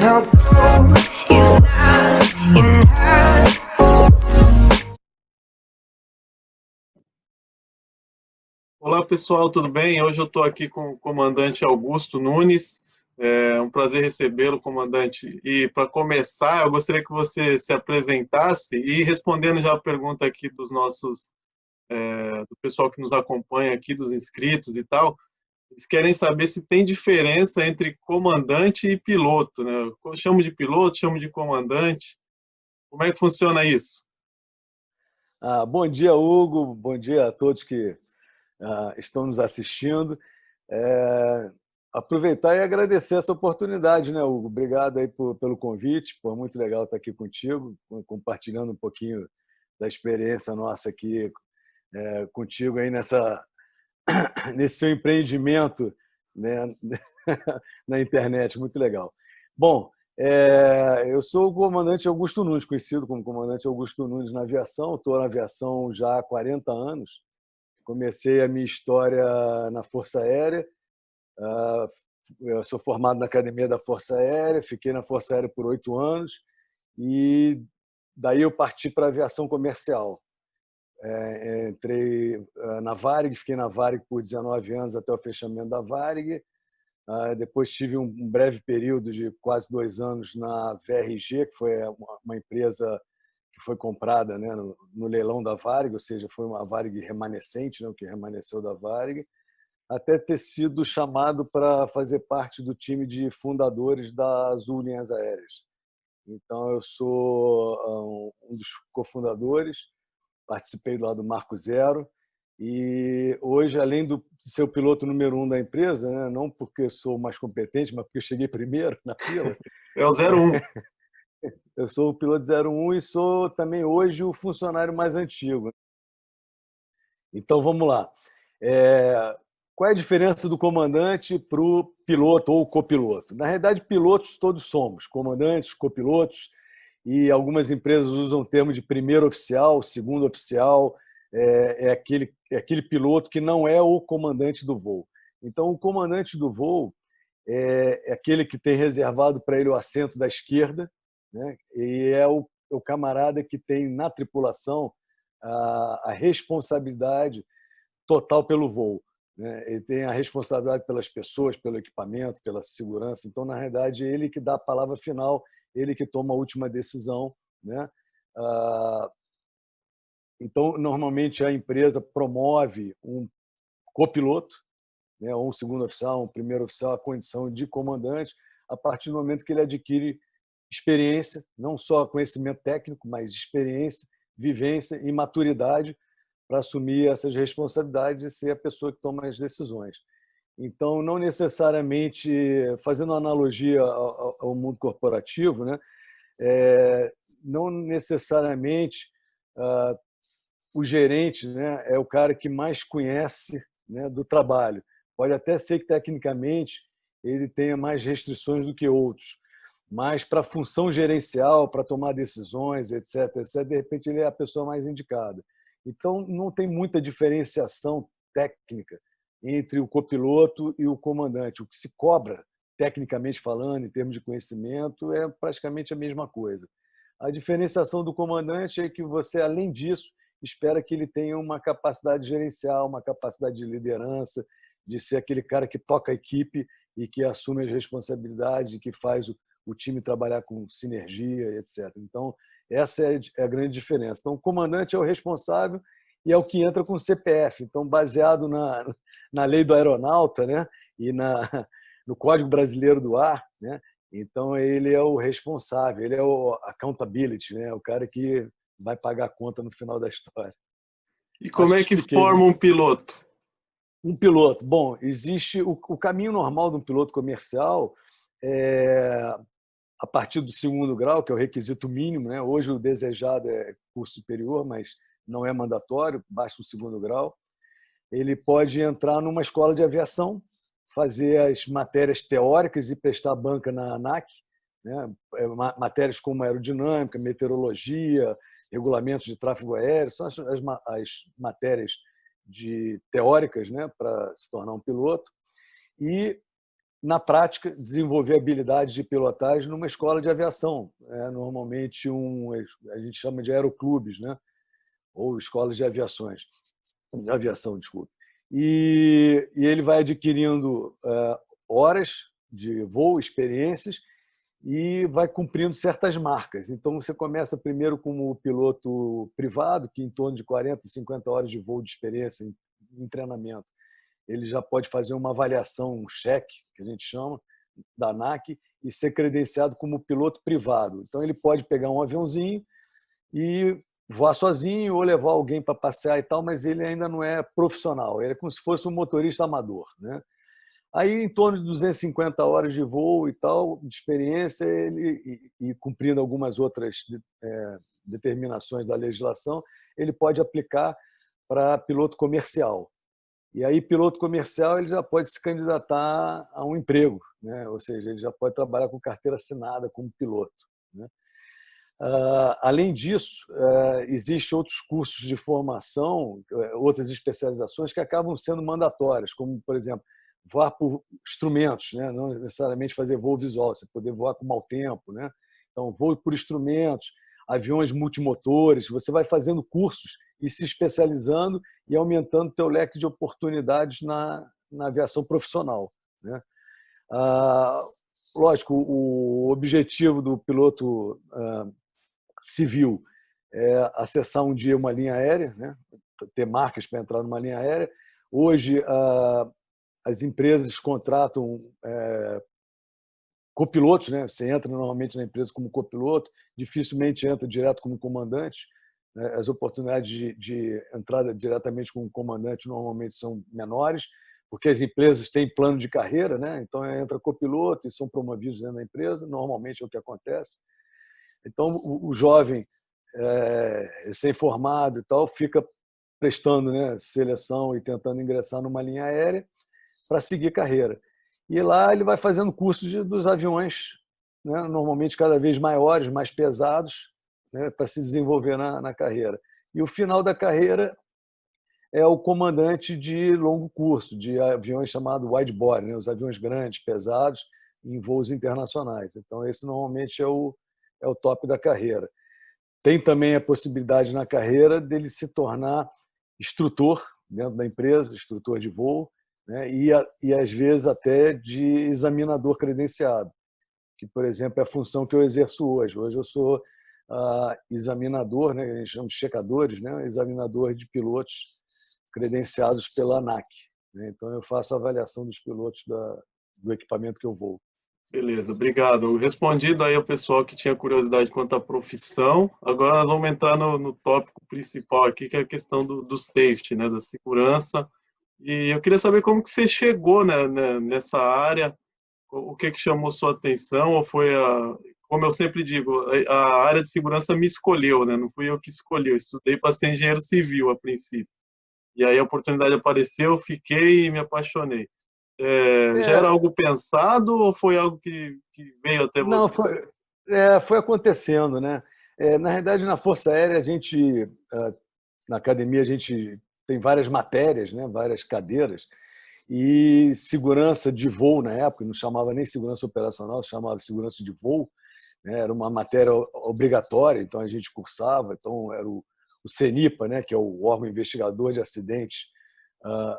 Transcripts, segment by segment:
No gold is not enough. Olá pessoal, tudo bem? Hoje eu estou aqui com o comandante Augusto Nunes. É um prazer recebê-lo, comandante. E para começar, eu gostaria que você se apresentasse e respondendo já a pergunta aqui dos nossos, do pessoal que nos acompanha aqui, dos inscritos e tal. Eles querem saber se tem diferença entre comandante e piloto, né? Eu chamo de piloto, chamo de comandante. Como é que funciona isso? Bom dia, Hugo. Bom dia a todos que estão nos assistindo. Aproveitar e agradecer essa oportunidade, né, Hugo? Obrigado aí pelo convite. Pô, muito legal estar aqui contigo, compartilhando um pouquinho da experiência nossa aqui contigo aí nesse seu empreendimento, né, na internet. Muito legal. Bom, eu sou o comandante Augusto Nunes, conhecido como comandante Augusto Nunes na aviação. Estou na aviação já há 40 anos. Comecei a minha história na Força Aérea. Eu sou formado na Academia da Força Aérea, fiquei na Força Aérea por 8 anos e daí eu parti para a aviação comercial. Entrei na Varig, fiquei na Varig por 19 anos até o fechamento da Varig. Depois tive um breve período de quase 2 anos na VRG, que foi uma empresa que foi comprada, né, no leilão da Varig, ou seja, foi uma Varig remanescente, né, o que remanesceu da Varig, até ter sido chamado para fazer parte do time de fundadores da Azul Linhas Aéreas. Então, eu sou um dos cofundadores, participei lá do Marco Zero, e hoje, além de ser o piloto número 1 da empresa, né, não porque sou mais competente, mas porque eu cheguei primeiro na fila, É o 01. eu sou o piloto 01 e sou também hoje o funcionário mais antigo. Então, vamos lá. Qual é a diferença do comandante para o piloto ou copiloto? Na realidade, pilotos todos somos, comandantes, copilotos, e algumas empresas usam o termo de primeiro oficial, segundo oficial, aquele piloto que não é o comandante do voo. Então, o comandante do voo é aquele que tem reservado para ele o assento da esquerda, né? E é o camarada que tem na tripulação a responsabilidade total pelo voo, né? Ele tem a responsabilidade pelas pessoas, pelo equipamento, pela segurança. Então, na realidade, é ele que dá a palavra final, ele que toma a última decisão, né? Então, normalmente, a empresa promove um copiloto, né, ou um segundo oficial, um primeiro oficial, a condição de comandante, a partir do momento que ele adquire experiência, não só conhecimento técnico, mas experiência, vivência e maturidade para assumir essas responsabilidades e ser a pessoa que toma as decisões. Então, não necessariamente, fazendo uma analogia ao mundo corporativo, né, não necessariamente o gerente, né, é o cara que mais conhece, né, do trabalho. Pode até ser que, tecnicamente, ele tenha mais restrições do que outros, mas para a função gerencial, para tomar decisões, etc., etc., de repente ele é a pessoa mais indicada. Então, não tem muita diferenciação técnica entre o copiloto e o comandante. O que se cobra, tecnicamente falando, em termos de conhecimento, é praticamente a mesma coisa. A diferenciação do comandante é que você, além disso, espera que ele tenha uma capacidade gerencial, uma capacidade de liderança, de ser aquele cara que toca a equipe e que assume as responsabilidades, que faz o time trabalhar com sinergia, etc. Então, essa é a grande diferença. Então, o comandante é o responsável e é o que entra com o CPF. Então, baseado na lei do aeronauta, né, e no Código Brasileiro do Ar, né, então ele é o responsável, ele é o accountability, né, o cara que vai pagar a conta no final da história. E Acho como que é que expliquei, né? forma um piloto? Um piloto. Bom, existe o caminho normal de um piloto comercial a partir do segundo grau, que é o requisito mínimo, né? Hoje o desejado é curso superior, mas não é mandatório, basta o segundo grau. Ele pode entrar numa escola de aviação, fazer as matérias teóricas e prestar banca na ANAC, né? Matérias como aerodinâmica, meteorologia, regulamentos de tráfego aéreo, são as matérias teóricas, né, para se tornar um piloto. E na prática, desenvolver habilidades de pilotagem numa escola de aviação. Normalmente, a gente chama de aeroclubes, né? Ou escolas de aviação, desculpe. E ele vai adquirindo horas de voo, experiências, e vai cumprindo certas marcas. Então, você começa primeiro como piloto privado, que em torno de 40, 50 horas de voo de experiência em treinamento, ele já pode fazer uma avaliação, um cheque, que a gente chama, da ANAC, e ser credenciado como piloto privado. Então, ele pode pegar um aviãozinho e voar sozinho ou levar alguém para passear e tal, mas ele ainda não é profissional, ele é como se fosse um motorista amador, né? Aí, em torno de 250 horas de voo e tal, de experiência, e cumprindo algumas outras determinações da legislação, ele pode aplicar para piloto comercial. E aí, piloto comercial, ele já pode se candidatar a um emprego, né? Ou seja, ele já pode trabalhar com carteira assinada como piloto, né? Além disso, existem outros cursos de formação, outras especializações que acabam sendo mandatórias, como, por exemplo, voar por instrumentos, né? Não necessariamente fazer voo visual, você poder voar com mau tempo, né? Então, voo por instrumentos, aviões multimotores, você vai fazendo cursos e se especializando e aumentando o teu leque de oportunidades na aviação profissional, né? Lógico, o objetivo do piloto civil é acessar um dia uma linha aérea, né? Ter marcas para entrar numa linha aérea. Hoje, as empresas contratam copilotos, né? Você entra normalmente na empresa como copiloto, dificilmente entra direto como comandante, né? As oportunidades de entrada diretamente como comandante normalmente são menores, porque as empresas têm plano de carreira, né? Então entra copiloto e são promovidos dentro da empresa, normalmente é o que acontece. Então o jovem recém-formado e tal fica prestando, né, seleção e tentando ingressar numa linha aérea para seguir carreira. E lá ele vai fazendo cursos dos aviões, né, normalmente cada vez maiores, mais pesados, né, para se desenvolver na carreira. E o final da carreira é o comandante de longo curso, de aviões chamados widebody, né, os aviões grandes, pesados, em voos internacionais. Então, esse normalmente é o top da carreira. Tem também a possibilidade na carreira dele se tornar instrutor dentro da empresa, instrutor de voo, né? E às vezes até de examinador credenciado, que, por exemplo, é a função que eu exerço hoje. Hoje eu sou examinador, né? A gente chama de checadores, né? Examinador de pilotos credenciados pela ANAC, né? Então eu faço a avaliação dos pilotos do equipamento que eu voo. Beleza, obrigado. Respondido aí ao pessoal que tinha curiosidade quanto à profissão. Agora nós vamos entrar no tópico principal aqui, que é a questão do safety, né, da segurança. E eu queria saber como que você chegou, né, nessa área, o que chamou sua atenção, ou foi como eu sempre digo, a área de segurança me escolheu, né, não fui eu que escolhi, eu estudei para ser engenheiro civil a princípio. E aí a oportunidade apareceu, eu fiquei e me apaixonei. Já era algo pensado ou foi algo que veio até Não, você? foi acontecendo, né? Na realidade, na Força Aérea, na academia, a gente tem várias matérias, né? Várias cadeiras, e segurança de voo, na época, não chamava nem segurança operacional, chamava segurança de voo, né? Era uma matéria obrigatória, então a gente cursava, então era o CENIPA, né? Que é o órgão investigador de acidentes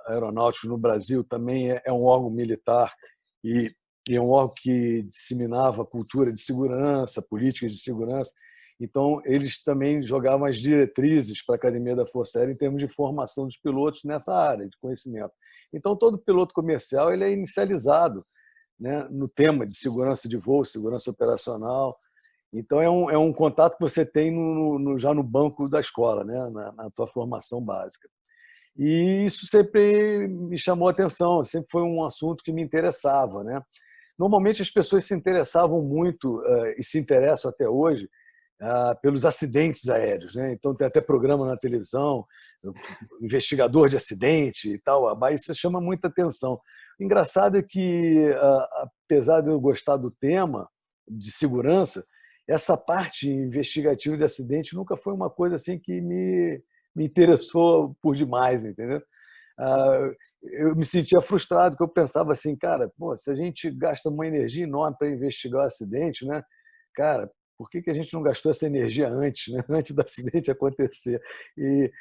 aeronáuticos no Brasil, também é um órgão militar e é um órgão que disseminava cultura de segurança, políticas de segurança. Então, eles também jogavam as diretrizes para a Academia da Força Aérea em termos de formação dos pilotos nessa área de conhecimento. Então, todo piloto comercial ele é inicializado, né, no tema de segurança de voo, segurança operacional. Então, é um contato que você tem já no banco da escola, né, na tua formação básica. E isso sempre me chamou a atenção, sempre foi um assunto que me interessava, né? Normalmente as pessoas se interessavam muito e se interessam até hoje pelos acidentes aéreos, né? Então tem até programa na televisão, investigador de acidente e tal, mas isso chama muita atenção. O engraçado é que, apesar de eu gostar do tema de segurança, essa parte investigativa de acidente nunca foi uma coisa assim que me interessou por demais, entendeu? eu me sentia frustrado, porque eu pensava assim, cara, pô, se a gente gasta uma energia enorme para investigar o acidente, né? Cara, por que a gente não gastou essa energia antes, né? Antes do acidente acontecer? E,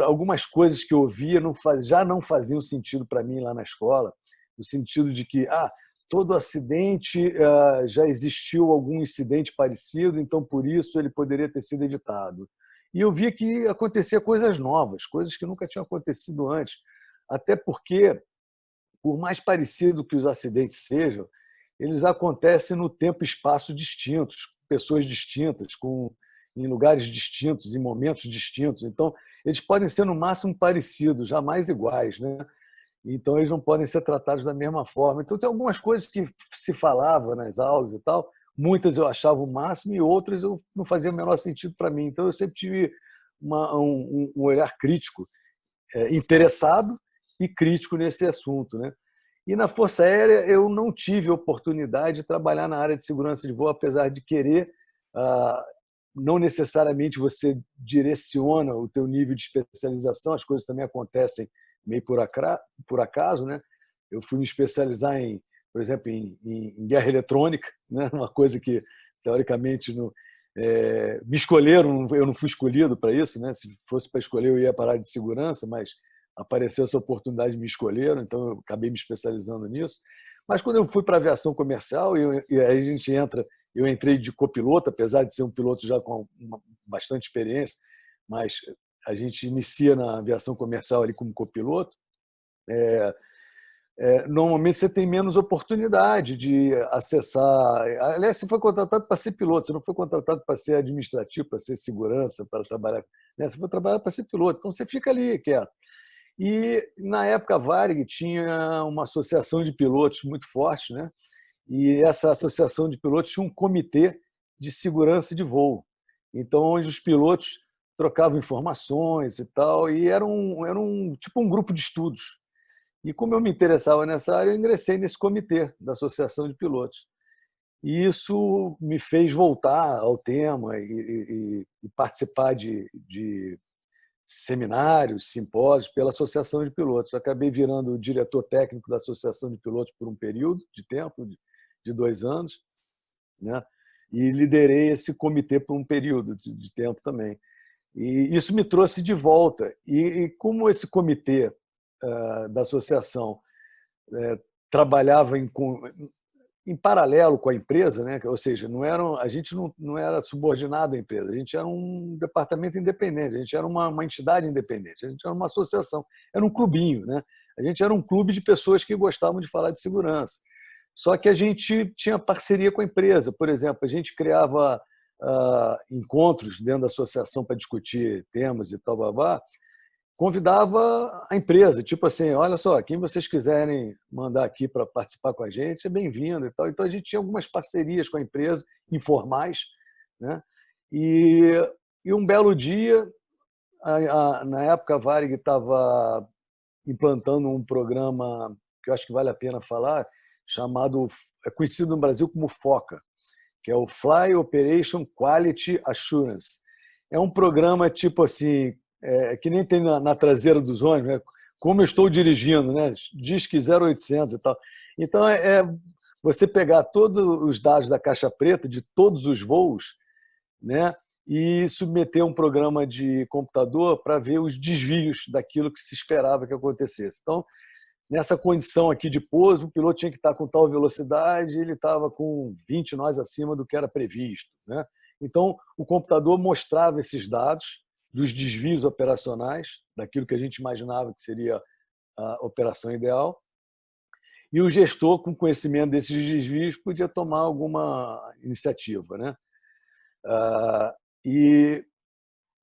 algumas coisas que eu via já não faziam sentido para mim lá na escola, no sentido de que todo acidente já existiu algum incidente parecido, então por isso ele poderia ter sido evitado. E eu via que acontecia coisas novas, coisas que nunca tinham acontecido antes. Até porque, por mais parecido que os acidentes sejam, eles acontecem no tempo e espaço distintos, pessoas distintas, em lugares distintos, em momentos distintos. Então, eles podem ser, no máximo, parecidos, jamais iguais, né? Então, eles não podem ser tratados da mesma forma. Então, tem algumas coisas que se falava nas aulas e tal, muitas eu achava o máximo e outras eu não fazia o menor sentido para mim. Então, eu sempre tive um olhar crítico, interessado e crítico nesse assunto, né? E na Força Aérea eu não tive oportunidade de trabalhar na área de segurança de voo, apesar de querer. Não necessariamente você direciona o teu nível de especialização, as coisas também acontecem meio por acaso, né? Eu fui me especializar por exemplo, em guerra eletrônica, né? Uma coisa que teoricamente me escolheram, eu não fui escolhido para isso, né? Se fosse para escolher eu ia para a área de segurança, mas apareceu essa oportunidade, me escolheram, então eu acabei me especializando nisso. Mas quando eu fui para a aviação comercial, e aí a gente eu entrei de copiloto, apesar de ser um piloto já com bastante experiência, mas a gente inicia na aviação comercial ali como copiloto. Normalmente você tem menos oportunidade de acessar. Aliás, você foi contratado para ser piloto, você não foi contratado para ser administrativo, para ser segurança, para trabalhar. Né? Você foi trabalhar para ser piloto, então você fica ali quieto. E, na época, a Varig tinha uma associação de pilotos muito forte, né? E essa associação de pilotos tinha um comitê de segurança de voo. Então, onde os pilotos trocavam informações e tal, e era tipo um grupo de estudos. E como eu me interessava nessa área, eu ingressei nesse comitê da associação de pilotos. E isso me fez voltar ao tema e participar de seminários, simpósios pela Associação de Pilotos. Eu acabei virando o diretor técnico da Associação de Pilotos por um período de tempo, de 2 anos, né? E liderei esse comitê por um período de tempo também. E isso me trouxe de volta. E como esse comitê da associação trabalhava em paralelo com a empresa, né? Ou seja, a gente não era subordinado à empresa, a gente era um departamento independente, a gente era uma entidade independente, a gente era uma associação, era um clubinho, né? A gente era um clube de pessoas que gostavam de falar de segurança. Só que a gente tinha parceria com a empresa, por exemplo, a gente criava encontros dentro da associação para discutir temas e tal, babá, convidava a empresa, tipo assim, olha só, quem vocês quiserem mandar aqui para participar com a gente, é bem-vindo e tal. Então, a gente tinha algumas parcerias com a empresa, informais, né? E um belo dia, na época, a Varig estava implantando um programa que eu acho que vale a pena falar, conhecido no Brasil como FOCA, que é o Fly Operation Quality Assurance. É um programa tipo assim, que nem tem na traseira dos ônibus, né? Como eu estou dirigindo, né? Diz que 0800 e tal. Então, você pegar todos os dados da caixa preta de todos os voos, né? E submeter um programa de computador para ver os desvios daquilo que se esperava que acontecesse. Então, nessa condição aqui de pouso, o piloto tinha que estar com tal velocidade, ele estava com 20 nós acima do que era previsto, né? Então, o computador mostrava esses dados dos desvios operacionais, daquilo que a gente imaginava que seria a operação ideal, e o gestor, com conhecimento desses desvios, podia tomar alguma iniciativa, né? E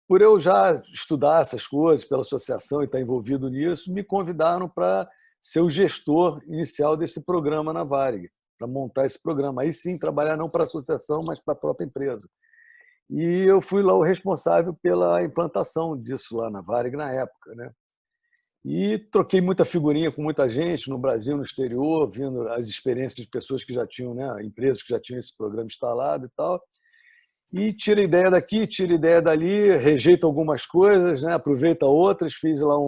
por eu já estudar essas coisas pela associação e estar envolvido nisso, me convidaram para ser o gestor inicial desse programa na Varig, para montar esse programa. Aí sim, trabalhar não para a associação, mas para a própria empresa. E eu fui lá o responsável pela implantação disso lá na Varig na época, né? E troquei muita figurinha com muita gente no Brasil, no exterior, vendo as experiências de pessoas que já tinham, né, empresas que já tinham esse programa instalado e tal. E tira ideia daqui, tira ideia dali, rejeita algumas coisas, né, aproveita outras. Fiz lá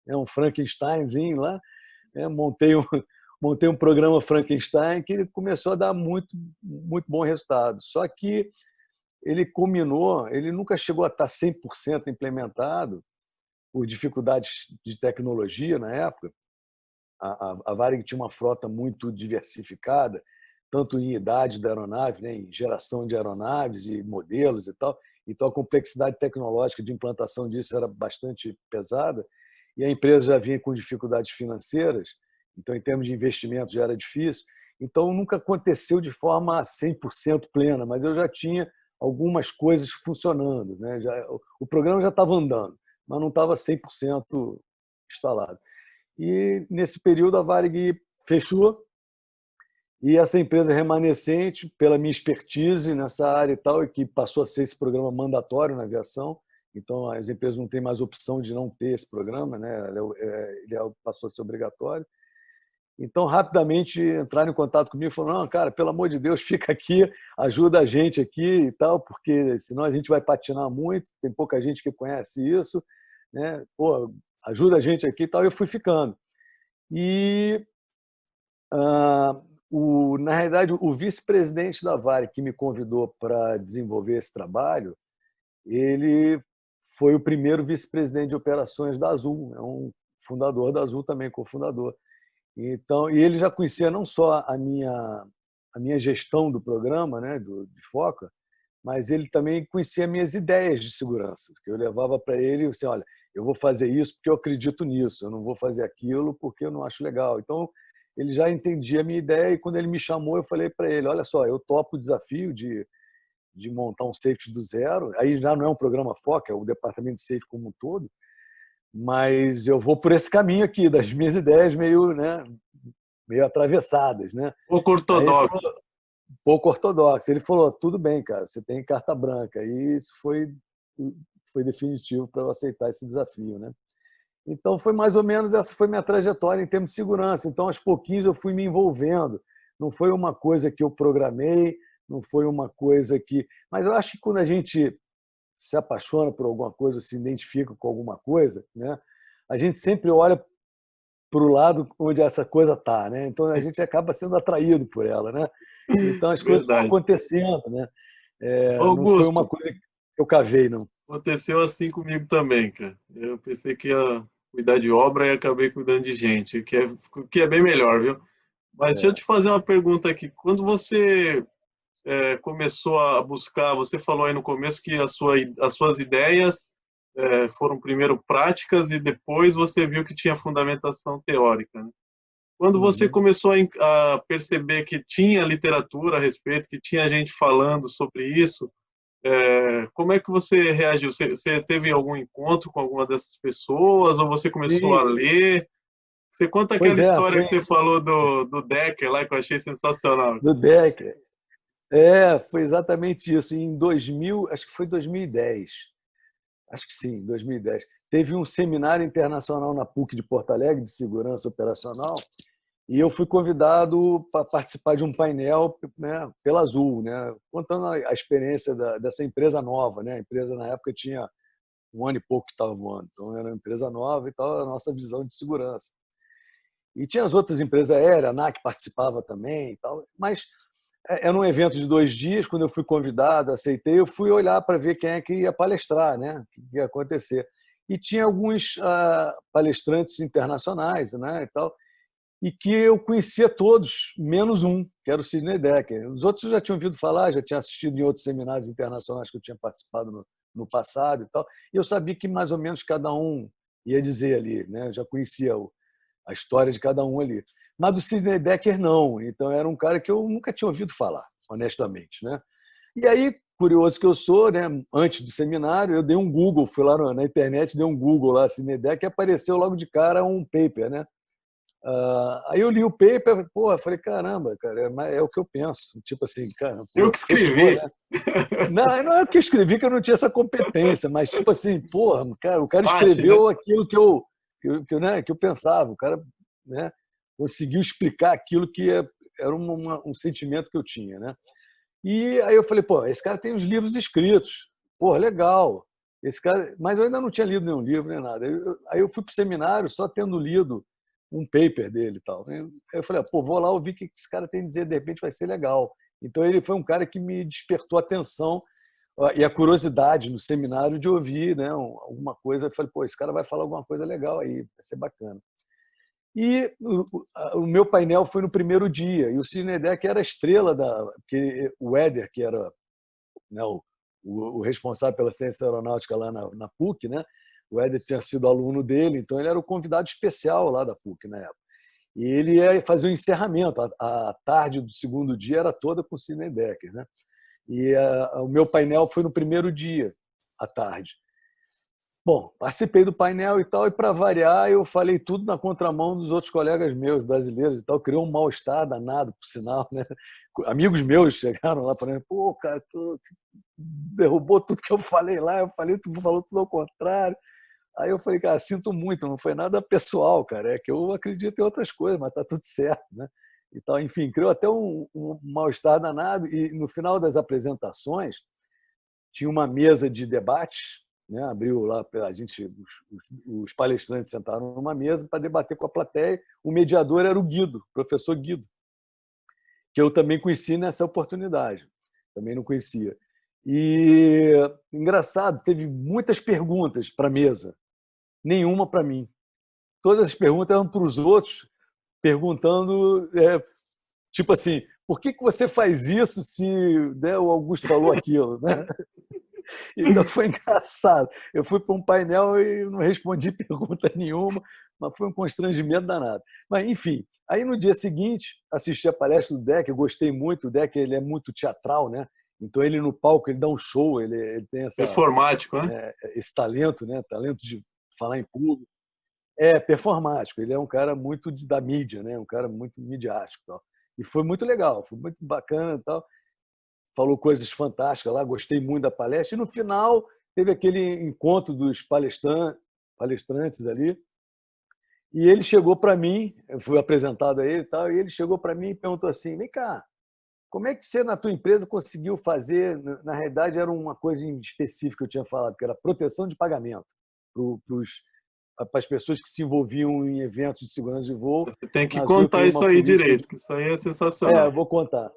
né, um Frankensteinzinho lá, né, montei um programa Frankenstein que começou a dar muito, muito bom resultado. Só que ele culminou, ele nunca chegou a estar 100% implementado por dificuldades de tecnologia na época. A Varig tinha uma frota muito diversificada, tanto em idade da aeronave, né, em geração de aeronaves e modelos e tal. Então, a complexidade tecnológica de implantação disso era bastante pesada e a empresa já vinha com dificuldades financeiras, então, em termos de investimento, já era difícil. Então, nunca aconteceu de forma 100% plena, mas eu já tinha algumas coisas funcionando, né? O programa já estava andando, mas não estava 100% instalado. E, nesse período, a Varig fechou e essa empresa remanescente, pela minha expertise nessa área e tal, e que passou a ser esse programa mandatório na aviação, então as empresas não têm mais opção de não ter esse programa, né? Ele passou a ser obrigatório. Então, rapidamente entraram em contato comigo e falaram: não, cara, pelo amor de Deus, fica aqui, ajuda a gente aqui e tal, porque senão a gente vai patinar muito, tem pouca gente que conhece isso, né? Pô, ajuda a gente aqui e tal. E eu fui ficando. E, na realidade, o vice-presidente da Varig que me convidou para desenvolver esse trabalho, ele foi o primeiro vice-presidente de operações da Azul, é um fundador da Azul também, cofundador. Então, e ele já conhecia não só a minha gestão do programa, né, de Foca, mas ele também conhecia minhas ideias de segurança, que eu levava para ele assim: olha, eu vou fazer isso porque eu acredito nisso, eu não vou fazer aquilo porque eu não acho legal. Então, ele já entendia a minha ideia e quando ele me chamou, eu falei para ele: olha só, eu topo o desafio de montar um safety do zero. Aí já não é um programa Foca, é o departamento de safety como um todo, mas eu vou por esse caminho aqui, das minhas ideias meio, né, meio atravessadas, né? Pouco Aí ele falou, ortodoxo. pouco ortodoxo. Ele falou: tudo bem, cara, você tem carta branca. E isso foi definitivo para eu aceitar esse desafio, né? Então, foi mais ou menos essa foi minha trajetória em termos de segurança. Então, aos pouquinhos, eu fui me envolvendo. Não foi uma coisa que eu programei, não foi uma coisa que... Mas eu acho que quando a gente se apaixona por alguma coisa, se identifica com alguma coisa, né, a gente sempre olha para o lado onde essa coisa está, né? Então a gente acaba sendo atraído por ela, né? Então as coisas vão Verdade. acontecendo, né? Não foi uma Augusto, coisa que eu cavei, não. aconteceu assim comigo também, cara. Eu pensei que ia cuidar de obra e acabei cuidando de gente, que é bem melhor, viu? Mas deixa eu É. te fazer uma pergunta aqui. Quando você começou a buscar, você falou aí no começo que as suas ideias foram primeiro práticas e depois você viu que tinha fundamentação teórica, né? Quando você Uhum. começou a perceber que tinha literatura a respeito, que tinha gente falando sobre isso, como é que você reagiu? Você teve algum encontro com alguma dessas pessoas ou você começou a Sim, ler? Você conta pois aquela é, história foi que você falou do Decker lá, que eu achei sensacional. do Becker. Foi exatamente isso. Em 2000, acho que foi 2010. Acho que sim, 2010. Teve um seminário internacional na PUC de Porto Alegre de segurança operacional. E eu fui convidado para participar de um painel, né, pela Azul, né, contando a experiência dessa empresa nova, né? A empresa, na época, tinha um ano e pouco que estava voando. Então, era uma empresa nova e tal, a nossa visão de segurança. E tinha as outras empresas aéreas, a ANAC participava também e tal. Mas era um evento de 2 dias, quando eu fui convidado, aceitei, eu fui olhar para ver quem é que ia palestrar, né? O que ia acontecer. E tinha alguns palestrantes internacionais, né, e tal, e que eu conhecia todos, menos um, que era o Sidney Dekker. Os outros eu já tinha ouvido falar, já tinha assistido em outros seminários internacionais que eu tinha participado no passado e tal, e eu sabia que mais ou menos cada um ia dizer ali, né? Eu já conhecia a história de cada um ali. Mas do Sidney Dekker, não. Então, era um cara que eu nunca tinha ouvido falar, honestamente, né? E aí, curioso que eu sou, né? Antes do seminário, eu dei um Google, fui lá na internet, dei um Google lá, Sidney Dekker, e apareceu logo de cara um paper, né? Aí eu li o paper, pô, falei: caramba, cara, é o que eu penso. Tipo assim, cara, Eu pô, que fechou, escrevi. né? Não é porque eu escrevi que eu não tinha essa competência, mas tipo assim, porra, cara, o cara Bate, né? escreveu aquilo que eu pensava, o cara, né, conseguiu explicar aquilo que era um sentimento que eu tinha, né? E aí eu falei: pô, esse cara tem os livros escritos, pô, legal. esse cara... Mas eu ainda não tinha lido nenhum livro, nem nada. Aí eu fui para o seminário só tendo lido um paper dele e tal. Aí eu falei, pô, vou lá ouvir o que esse cara tem a dizer, de repente vai ser legal. Então ele foi um cara que me despertou a atenção e a curiosidade no seminário de ouvir, né, alguma coisa. Eu falei, pô, esse cara vai falar alguma coisa legal aí, vai ser bacana. E o meu painel foi no primeiro dia, e o Sidney Dekker era a estrela porque o Éder, que era, né, o responsável pela ciência aeronáutica lá na PUC, né, o Éder tinha sido aluno dele, então ele era o convidado especial lá da PUC na época. E ele ia fazer o encerramento, a tarde do segundo dia era toda com o Sidney Dekker, né? E o meu painel foi no primeiro dia, à tarde. Bom, participei do painel e tal, e para variar, eu falei tudo na contramão dos outros colegas meus, brasileiros e tal, criou um mal-estar danado, por sinal, né? Amigos meus chegaram lá falando, pô, cara, tu derrubou tudo que eu falei lá, eu falei, tu falou tudo ao contrário. Aí eu falei, cara, sinto muito, não foi nada pessoal, cara, é que eu acredito em outras coisas, mas tá tudo certo, né? E tal, enfim, criou até um mal-estar danado, e no final das apresentações tinha uma mesa de debates, né? Abriu lá, a gente, os palestrantes sentaram numa mesa para debater com a plateia. O mediador era o Guido, o professor Guido, que eu também conheci nessa oportunidade, também não conhecia. E engraçado, teve muitas perguntas para a mesa, nenhuma para mim. Todas as perguntas eram para os outros, perguntando, tipo assim, por que você faz isso se, né, o Augusto falou aquilo, né? Então foi engraçado. Eu fui para um painel e não respondi pergunta nenhuma, mas foi um constrangimento danado. Mas, enfim, aí no dia seguinte, assisti a palestra do Dekker, eu gostei muito. O Dekker, ele é muito teatral, né? Então ele no palco, ele dá um show, ele tem Performático, né? esse talento, né? Talento de falar em público. É performático, ele é um cara muito da mídia, né? Um cara muito midiático e tal. E foi muito legal, foi muito bacana e tal. Falou coisas fantásticas lá, gostei muito da palestra. E no final teve aquele encontro dos palestrantes ali, e ele chegou para mim, eu fui apresentado a ele e tal, e ele chegou para mim e perguntou assim, vem cá, como é que você na tua empresa conseguiu fazer, na realidade era uma coisa em específico que eu tinha falado, que era proteção de pagamento para as pessoas que se envolviam em eventos de segurança de voo. Você tem que Azul contar tem isso uma aí política direito, que isso aí é eu sensacional. vou contar.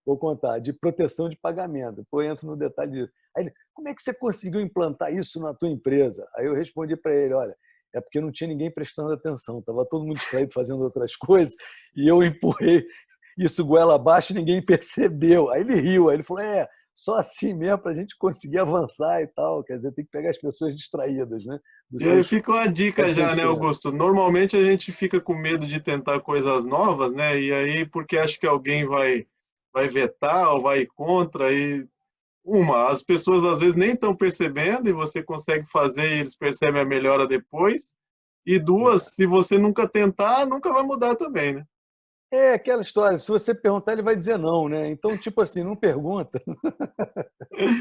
Vou contar, de proteção de pagamento. Depois eu entro no detalhe disso. Aí ele, como é que você conseguiu implantar isso na tua empresa? Aí eu respondi para ele, olha, é porque não tinha ninguém prestando atenção, estava todo mundo distraído fazendo outras coisas, e eu empurrei isso goela abaixo e ninguém percebeu. Aí ele riu, aí ele falou, só assim mesmo para a gente conseguir avançar e tal. Quer dizer, tem que pegar as pessoas distraídas, né? E aí fica uma dica já, né, clientes. Augusto? Normalmente a gente fica com medo de tentar coisas novas, né? E aí, porque acha que alguém vai vetar ou vai ir contra, e as pessoas às vezes nem estão percebendo e você consegue fazer e eles percebem a melhora depois. E duas, se você nunca tentar, nunca vai mudar também, né? É aquela história, se você perguntar, ele vai dizer não, né? Então, tipo assim, não pergunta,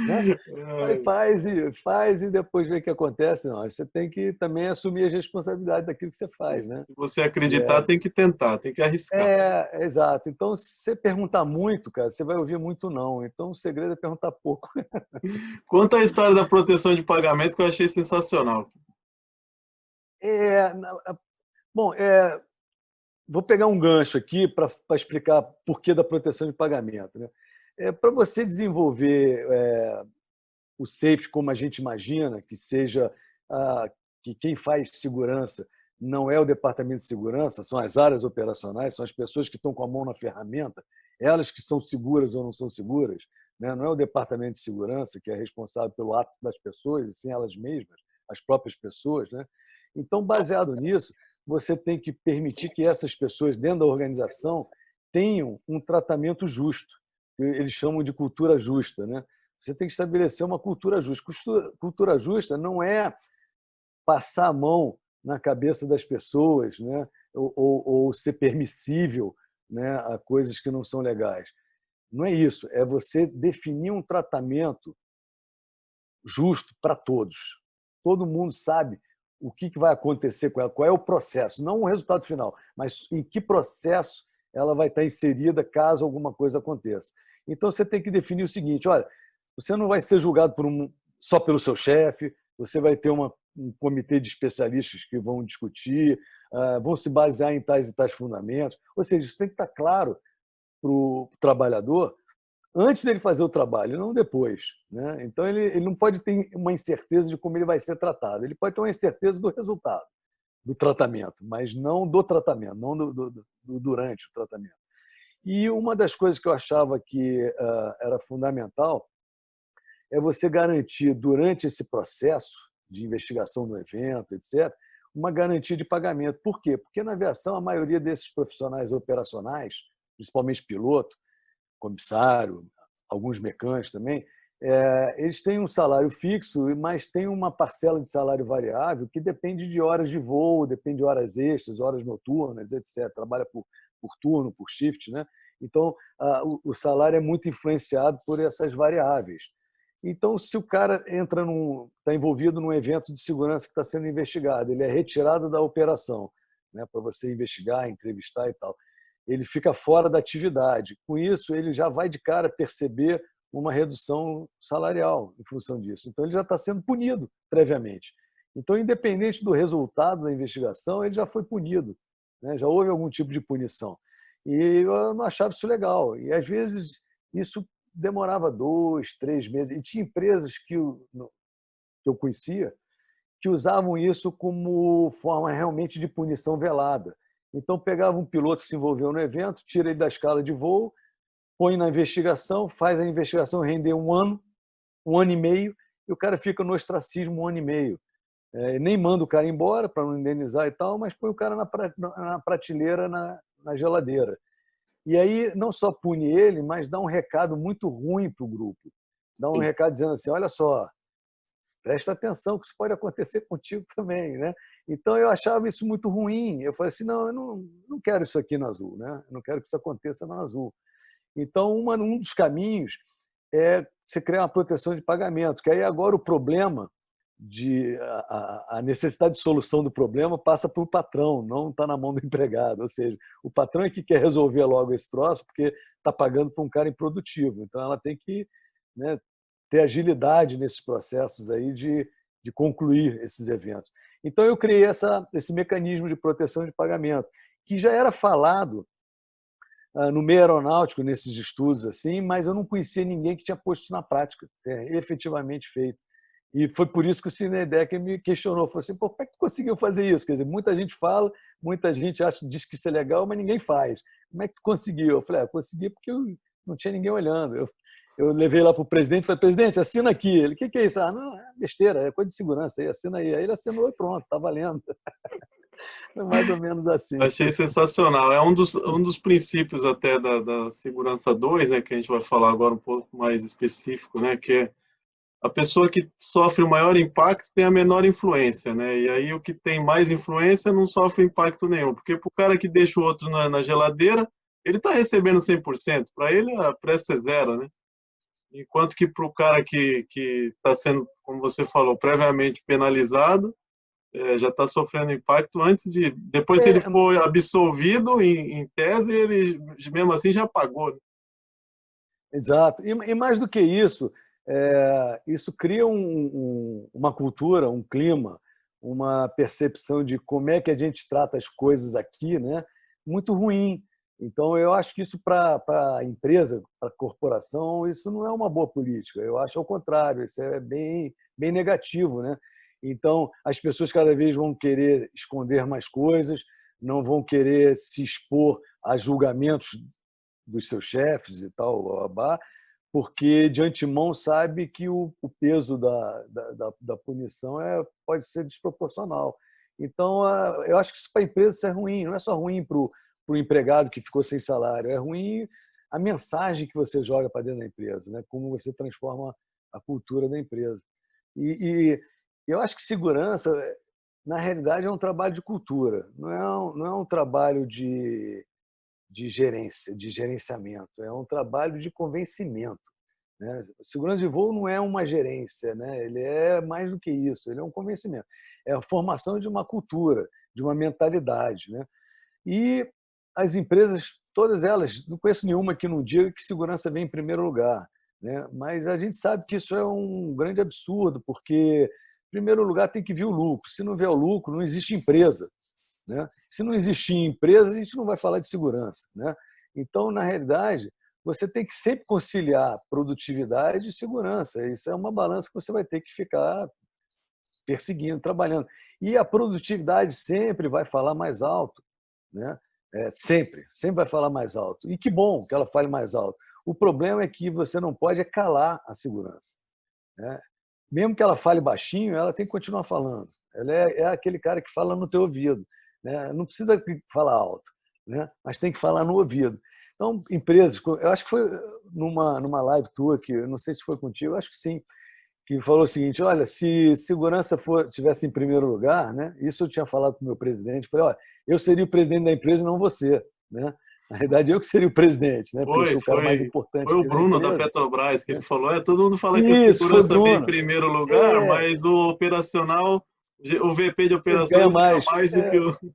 né? Aí faz e depois vê o que acontece. Não, você tem que também assumir as responsabilidades daquilo que você faz, né? Se você acreditar, tem que tentar, tem que arriscar. Exato. Então, se você perguntar muito, cara, você vai ouvir muito não. Então, o segredo é perguntar pouco. Conta a história da proteção de pagamento que eu achei sensacional. Bom, vou pegar um gancho aqui para explicar por que da proteção de pagamento, né? Para você desenvolver o safety como a gente imagina, que seja que quem faz segurança não é o departamento de segurança, são as áreas operacionais, são as pessoas que estão com a mão na ferramenta, elas que são seguras ou não são seguras, né? Não é o departamento de segurança que é responsável pelo ato das pessoas, e sim elas mesmas, as próprias pessoas, né? Então, baseado nisso, você tem que permitir que essas pessoas dentro da organização tenham um tratamento justo, que eles chamam de cultura justa, né? Você tem que estabelecer uma cultura justa. Cultura justa não é passar a mão na cabeça das pessoas, né? ou ser permissível, né, a coisas que não são legais. Não é isso. É você definir um tratamento justo para todos. Todo mundo sabe o que vai acontecer com ela, qual é o processo, não o resultado final, mas em que processo ela vai estar inserida caso alguma coisa aconteça. Então, você tem que definir o seguinte, olha, você não vai ser julgado por só pelo seu chefe, você vai ter um comitê de especialistas que vão discutir, vão se basear em tais e tais fundamentos. Ou seja, isso tem que estar claro para o trabalhador antes dele fazer o trabalho, não depois, né? Então, ele não pode ter uma incerteza de como ele vai ser tratado. Ele pode ter uma incerteza do resultado do tratamento, mas não do tratamento, não durante o tratamento. E uma das coisas que eu achava que era fundamental é você garantir, durante esse processo de investigação do evento, etc., uma garantia de pagamento. Por quê? Porque na aviação, a maioria desses profissionais operacionais, principalmente piloto, comissário, alguns mecânicos também, eles têm um salário fixo, mas tem uma parcela de salário variável que depende de horas de voo, depende de horas extras, horas noturnas, etc. Trabalha por turno, por shift, né? Então, o salário é muito influenciado por essas variáveis. Então, se o cara está envolvido num evento de segurança que está sendo investigado, ele é retirado da operação, né, para você investigar, entrevistar e tal, ele fica fora da atividade. Com isso, ele já vai de cara perceber uma redução salarial em função disso. Então, ele já está sendo punido previamente. Então, independente do resultado da investigação, ele já foi punido, né? Já houve algum tipo de punição. E eu não achava isso legal. E, às vezes, isso demorava 2, 3 meses. E tinha empresas que eu conhecia que usavam isso como forma realmente de punição velada. Então, pegava um piloto que se envolveu no evento, tira ele da escala de voo, põe na investigação, faz a investigação render um ano e meio, e o cara fica no ostracismo 1 ano e meio. Nem manda o cara embora para não indenizar e tal, mas põe o cara na prateleira, na geladeira. E aí não só pune ele, mas dá um recado muito ruim para o grupo. Dá um recado dizendo assim, olha só, presta atenção que isso pode acontecer contigo também, né? Então, eu achava isso muito ruim. Eu falei assim, não, eu não quero isso aqui no Azul, né? Eu não quero que isso aconteça no Azul. Então, um dos caminhos é você criar uma proteção de pagamento, que aí agora o problema, a necessidade de solução do problema passa para o patrão, não está na mão do empregado. Ou seja, o patrão é que quer resolver logo esse troço porque está pagando para um cara improdutivo. Então, ela tem que, né, ter agilidade nesses processos aí de concluir esses eventos. Então, eu criei esse mecanismo de proteção de pagamento, que já era falado no meio aeronáutico, nesses estudos, assim, mas eu não conhecia ninguém que tinha posto isso na prática, efetivamente feito. E foi por isso que o Cinedecker me questionou, falou assim, como é que tu conseguiu fazer isso? Quer dizer, muita gente fala, muita gente diz que isso é legal, mas ninguém faz. Como é que tu conseguiu? Eu falei, consegui porque eu não tinha ninguém olhando. Eu levei lá para o presidente e falei, presidente, assina aqui. Ele, o que é isso? Não, é besteira, é coisa de segurança, aí, assina aí. Aí ele assinou e pronto, está valendo. É mais ou menos assim. Achei sensacional. É um dos princípios até da segurança 2, né, que a gente vai falar agora um pouco mais específico, né, que é a pessoa que sofre o maior impacto tem a menor influência, né? E aí o que tem mais influência não sofre impacto nenhum, porque para o cara que deixa o outro na geladeira, ele está recebendo 100%, para ele a pressa é zero, né? Enquanto que para o cara que está sendo, como você falou, previamente penalizado, já está sofrendo impacto depois se ele for absolvido em tese, ele mesmo assim já pagou, né? Exato. E mais do que isso, isso cria uma cultura, um clima, uma percepção de como é que a gente trata as coisas aqui, né, muito ruim. Então, eu acho que isso para a empresa, para a corporação, isso não é uma boa política. Eu acho ao contrário, isso é bem negativo, né? Então, as pessoas cada vez vão querer esconder mais coisas, não vão querer se expor a julgamentos dos seus chefes e tal, porque de antemão sabe que o peso da punição pode ser desproporcional. Então, eu acho que isso para a empresa isso é ruim, não é só ruim para o empregado que ficou sem salário, é ruim a mensagem que você joga para dentro da empresa, né? Como você transforma a cultura da empresa. E eu acho que segurança, na realidade, é um trabalho de cultura, não é um trabalho de gerência, de gerenciamento, é um trabalho de convencimento, né? Segurança de voo não é uma gerência, né? Ele é mais do que isso, ele é um convencimento, é a formação de uma cultura, de uma mentalidade, né? E as empresas, todas elas, não conheço nenhuma que não diga que segurança vem em primeiro lugar, né? Mas a gente sabe que isso é um grande absurdo, porque, em primeiro lugar, tem que vir o lucro. Se não vier o lucro, não existe empresa, né? Se não existir empresa, a gente não vai falar de segurança, né? Então, na realidade, você tem que sempre conciliar produtividade e segurança. Isso é uma balança que você vai ter que ficar perseguindo, trabalhando. E a produtividade sempre vai falar mais alto, né? Sempre vai falar mais alto. E que bom que ela fale mais alto. O problema é que você não pode calar a segurança, né? Mesmo que ela fale baixinho, ela tem que continuar falando. Ela é aquele cara que fala no teu ouvido, né? Não precisa falar alto, né? Mas tem que falar no ouvido. Então, empresas, eu acho que foi numa live tua, que eu não sei se foi contigo, eu acho que sim, que falou o seguinte: olha, se segurança tivesse em primeiro lugar, né? Isso eu tinha falado para o meu presidente, falei, olha, eu seria o presidente da empresa e não você, né? Na verdade, eu que seria o presidente, né? Porque eu Foi, sou o cara mais foi, importante foi o aqui da Bruno da empresa, Petrobras que ele né? falou, todo mundo fala que a Isso, foi segurança vem em Bruno. primeiro lugar, É, mas o operacional, o VP de ele ganha operações ganha mais. mais do que o...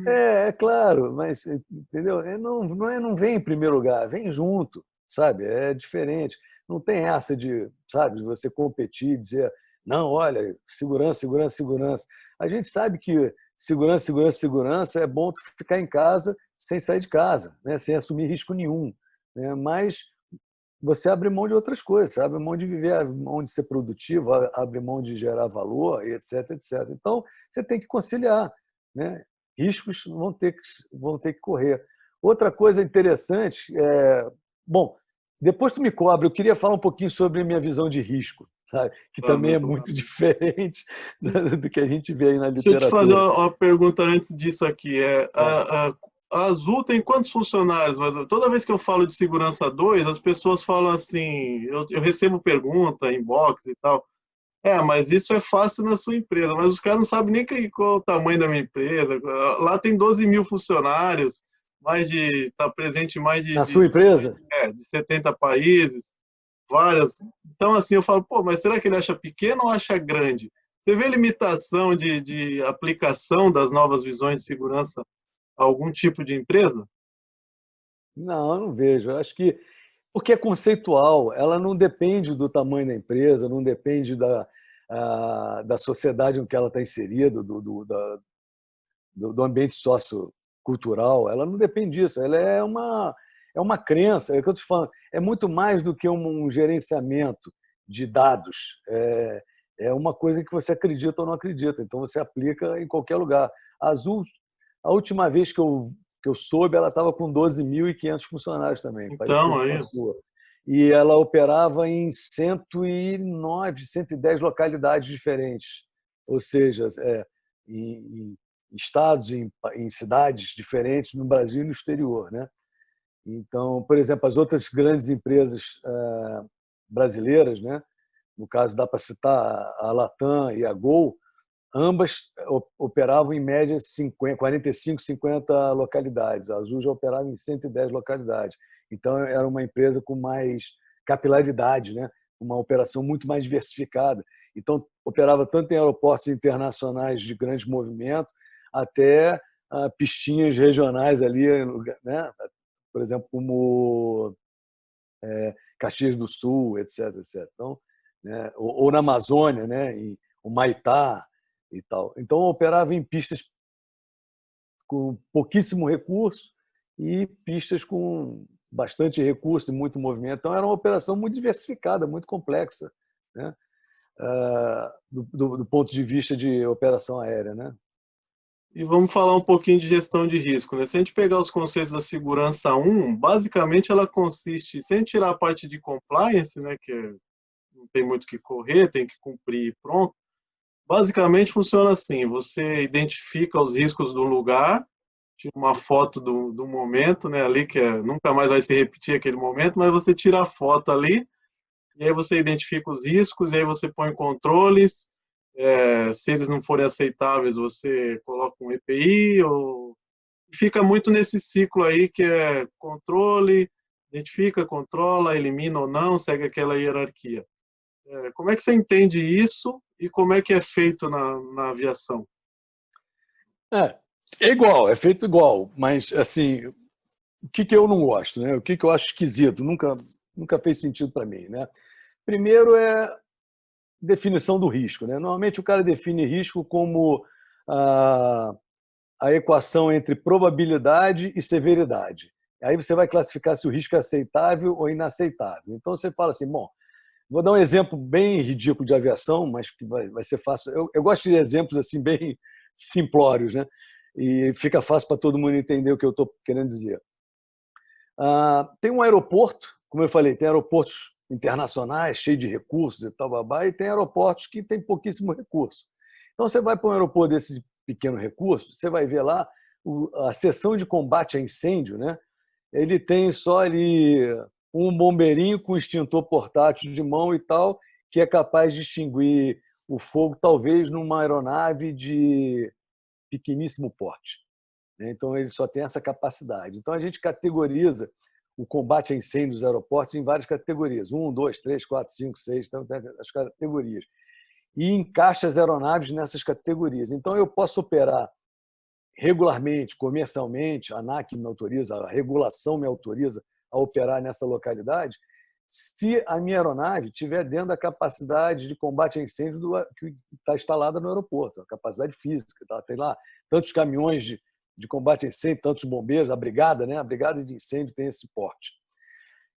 É claro, mas entendeu? Não vem em primeiro lugar, vem junto, sabe? É diferente. Não tem essa de, sabe, de você competir, dizer, não, olha, segurança, segurança, segurança. A gente sabe que segurança, segurança, segurança é bom tu ficar em casa sem sair de casa, né? Sem assumir risco nenhum, né? Mas você abre mão de outras coisas, você abre mão de viver, abre mão de ser produtivo, abre mão de gerar valor, etc, etc. Então, você tem que conciliar, né? Riscos vão ter que correr. Outra coisa interessante bom, depois tu me cobra, eu queria falar um pouquinho sobre a minha visão de risco, sabe? Que Tá, também meu é problema. muito diferente do que a gente vê aí na Deixa eu te fazer literatura. uma pergunta antes disso aqui. Tá? A Azul tem quantos funcionários? Mas toda vez que eu falo de segurança 2, as pessoas falam assim, eu recebo pergunta, inbox e tal. Mas isso é fácil na sua empresa, mas os caras não sabem nem qual é o tamanho da minha empresa. Lá tem 12 mil funcionários, está presente em mais Na sua empresa? de 70 países, várias. Então, assim, eu falo, pô, mas será que ele acha pequeno ou acha grande? Você vê limitação de aplicação das novas visões de segurança a algum tipo de empresa? Não, eu não vejo. Eu acho que porque é conceitual, ela não depende do tamanho da empresa, não depende da sociedade em que ela está inserida, do ambiente sociocultural, ela não depende disso, ela é uma crença, é o que eu estou falando, é muito mais do que um gerenciamento de dados, é uma coisa que você acredita ou não acredita, então você aplica em qualquer lugar. A Azul, a última vez que eu soube, ela estava com 12.500 funcionários também, Então, parecido com a aí, sua. E ela operava em 109, 110 localidades diferentes. Ou seja, em estados, em cidades diferentes no Brasil e no exterior, né? Então, por exemplo, as outras grandes empresas brasileiras, né? No caso, dá para citar a Latam e a Gol, ambas operavam em média 45, 50 localidades. A Azul já operava em 110 localidades. Então, era uma empresa com mais capilaridade, né? Uma operação muito mais diversificada. Então, operava tanto em aeroportos internacionais de grande movimento, até pistinhas regionais ali, né? Por exemplo, como Caxias do Sul, etc, etc. Então, né? Ou na Amazônia, né? Em Humaitá e tal. Então, operava em pistas com pouquíssimo recurso e pistas com bastante recurso e muito movimento. Então, era uma operação muito diversificada, muito complexa, né? Do ponto de vista de operação aérea, né? e vamos falar um pouquinho de gestão de risco, né? Se a gente pegar os conceitos da segurança 1, basicamente ela consiste, sem tirar a parte de compliance, né, não tem muito o que correr, tem que cumprir e pronto. Basicamente funciona assim: você identifica os riscos do lugar, tira uma foto do momento, né, ali que nunca mais vai se repetir aquele momento, mas você tira a foto ali e aí você identifica os riscos, e aí você põe controles. Se eles não forem aceitáveis, você coloca um EPI, ou fica muito nesse ciclo aí que é controle, identifica, controla, elimina ou não, segue aquela hierarquia. Como é que você entende isso e como é que é feito na aviação? É, é igual, é feito igual, mas assim, o que eu não gosto, né? O que eu acho esquisito, nunca nunca fez sentido para mim, né? Primeiro é definição do risco, né? Normalmente o cara define risco como a equação entre probabilidade e severidade. Aí você vai classificar se o risco é aceitável ou inaceitável. Então você fala assim, bom, vou dar um exemplo bem ridículo de aviação, mas que vai ser fácil. Eu gosto de exemplos assim bem simplórios, né? E fica fácil para todo mundo entender o que eu estou querendo dizer. Tem um aeroporto, como eu falei, tem aeroportos internacionais cheios de recursos e tal, babá, e tem aeroportos que têm pouquíssimo recurso. Então você vai para um aeroporto desse de pequeno recurso, você vai ver lá a seção de combate a incêndio, né? Ele tem só ali um bombeirinho com extintor portátil de mão e tal, que é capaz de extinguir o fogo, talvez numa aeronave de pequeníssimo porte. Então, ele só tem essa capacidade. Então, a gente categoriza o combate a incêndio dos aeroportos em várias categorias. 1, 2, 3, 4, 5, 6, então, as categorias. E encaixa as aeronaves nessas categorias. Então, eu posso operar regularmente, comercialmente, a ANAC me autoriza, a regulação me autoriza a operar nessa localidade, se a minha aeronave estiver dentro da capacidade de combate a incêndio que está instalada no aeroporto, a capacidade física. Tá? Tem lá tantos caminhões de combate a incêndio, tantos bombeiros, a brigada, né? A brigada de incêndio tem esse porte.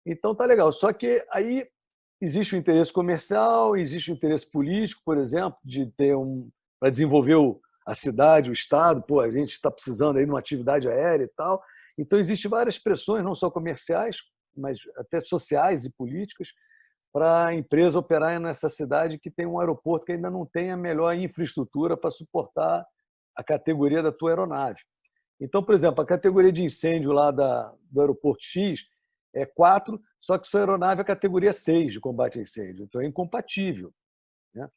Então tá legal. Só que aí existe o interesse comercial, existe o interesse político, por exemplo, de ter para desenvolver a cidade, o estado. Pô, a gente está precisando aí de uma atividade aérea e tal. Então existem várias pressões, não só comerciais, mas até sociais e políticas, para a empresa operar nessa cidade que tem um aeroporto que ainda não tem a melhor infraestrutura para suportar a categoria da tua aeronave. Então, por exemplo, a categoria de incêndio lá do aeroporto X é 4, só que sua aeronave é a categoria 6 de combate a incêndio, então é incompatível, né?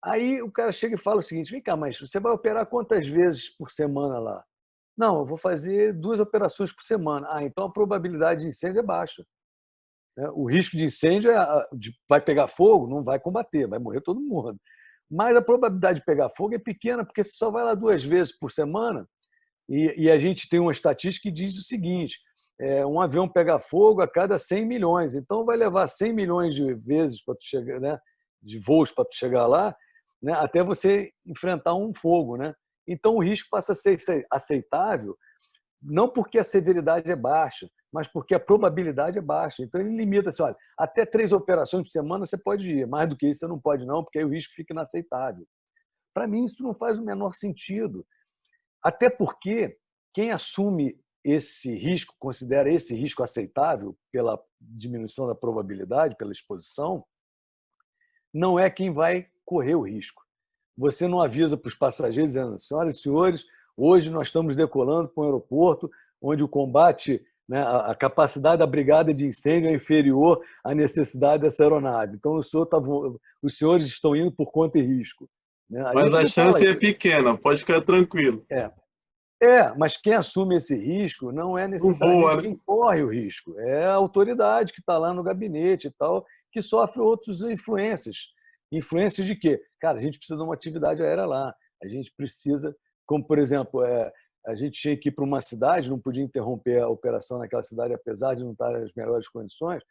Aí o cara chega e fala o seguinte, vem cá, mas você vai operar quantas vezes por semana lá? Não, eu vou fazer 2 operações por semana. Então a probabilidade de incêndio é baixa. O risco de incêndio vai pegar fogo, não vai combater, vai morrer todo mundo. Mas a probabilidade de pegar fogo é pequena, porque você só vai lá 2 vezes por semana, e a gente tem uma estatística que diz o seguinte, um avião pega fogo a cada 100 milhões, então vai levar 100 milhões de vezes para tu chegar, né, de voos para tu chegar lá, né, até você enfrentar um fogo, né? Então o risco passa a ser aceitável, não porque a severidade é baixa, mas porque a probabilidade é baixa. Então ele limita assim, olha, até 3 operações por semana você pode ir, mais do que isso você não pode não, porque aí o risco fica inaceitável. Para mim isso não faz o menor sentido. Até porque quem assume esse risco, considera esse risco aceitável pela diminuição da probabilidade, pela exposição, não é quem vai correr o risco. Você não avisa para os passageiros dizendo, senhoras e senhores, hoje nós estamos decolando para um aeroporto onde o combate, né, a capacidade da brigada de incêndio é inferior à necessidade dessa aeronave. Então, os senhores estão indo por conta e risco. Né? Mas a chance é pequena, pode ficar tranquilo. Mas quem assume esse risco não é necessariamente voa, né? quem corre o risco, é a autoridade que está lá no gabinete e tal, que sofre outras influências. Influências de quê? Cara, a gente precisa de uma atividade aérea lá, a gente precisa, como por exemplo, a gente tinha que ir para uma cidade, não podia interromper a operação naquela cidade, apesar de não estar nas melhores condições,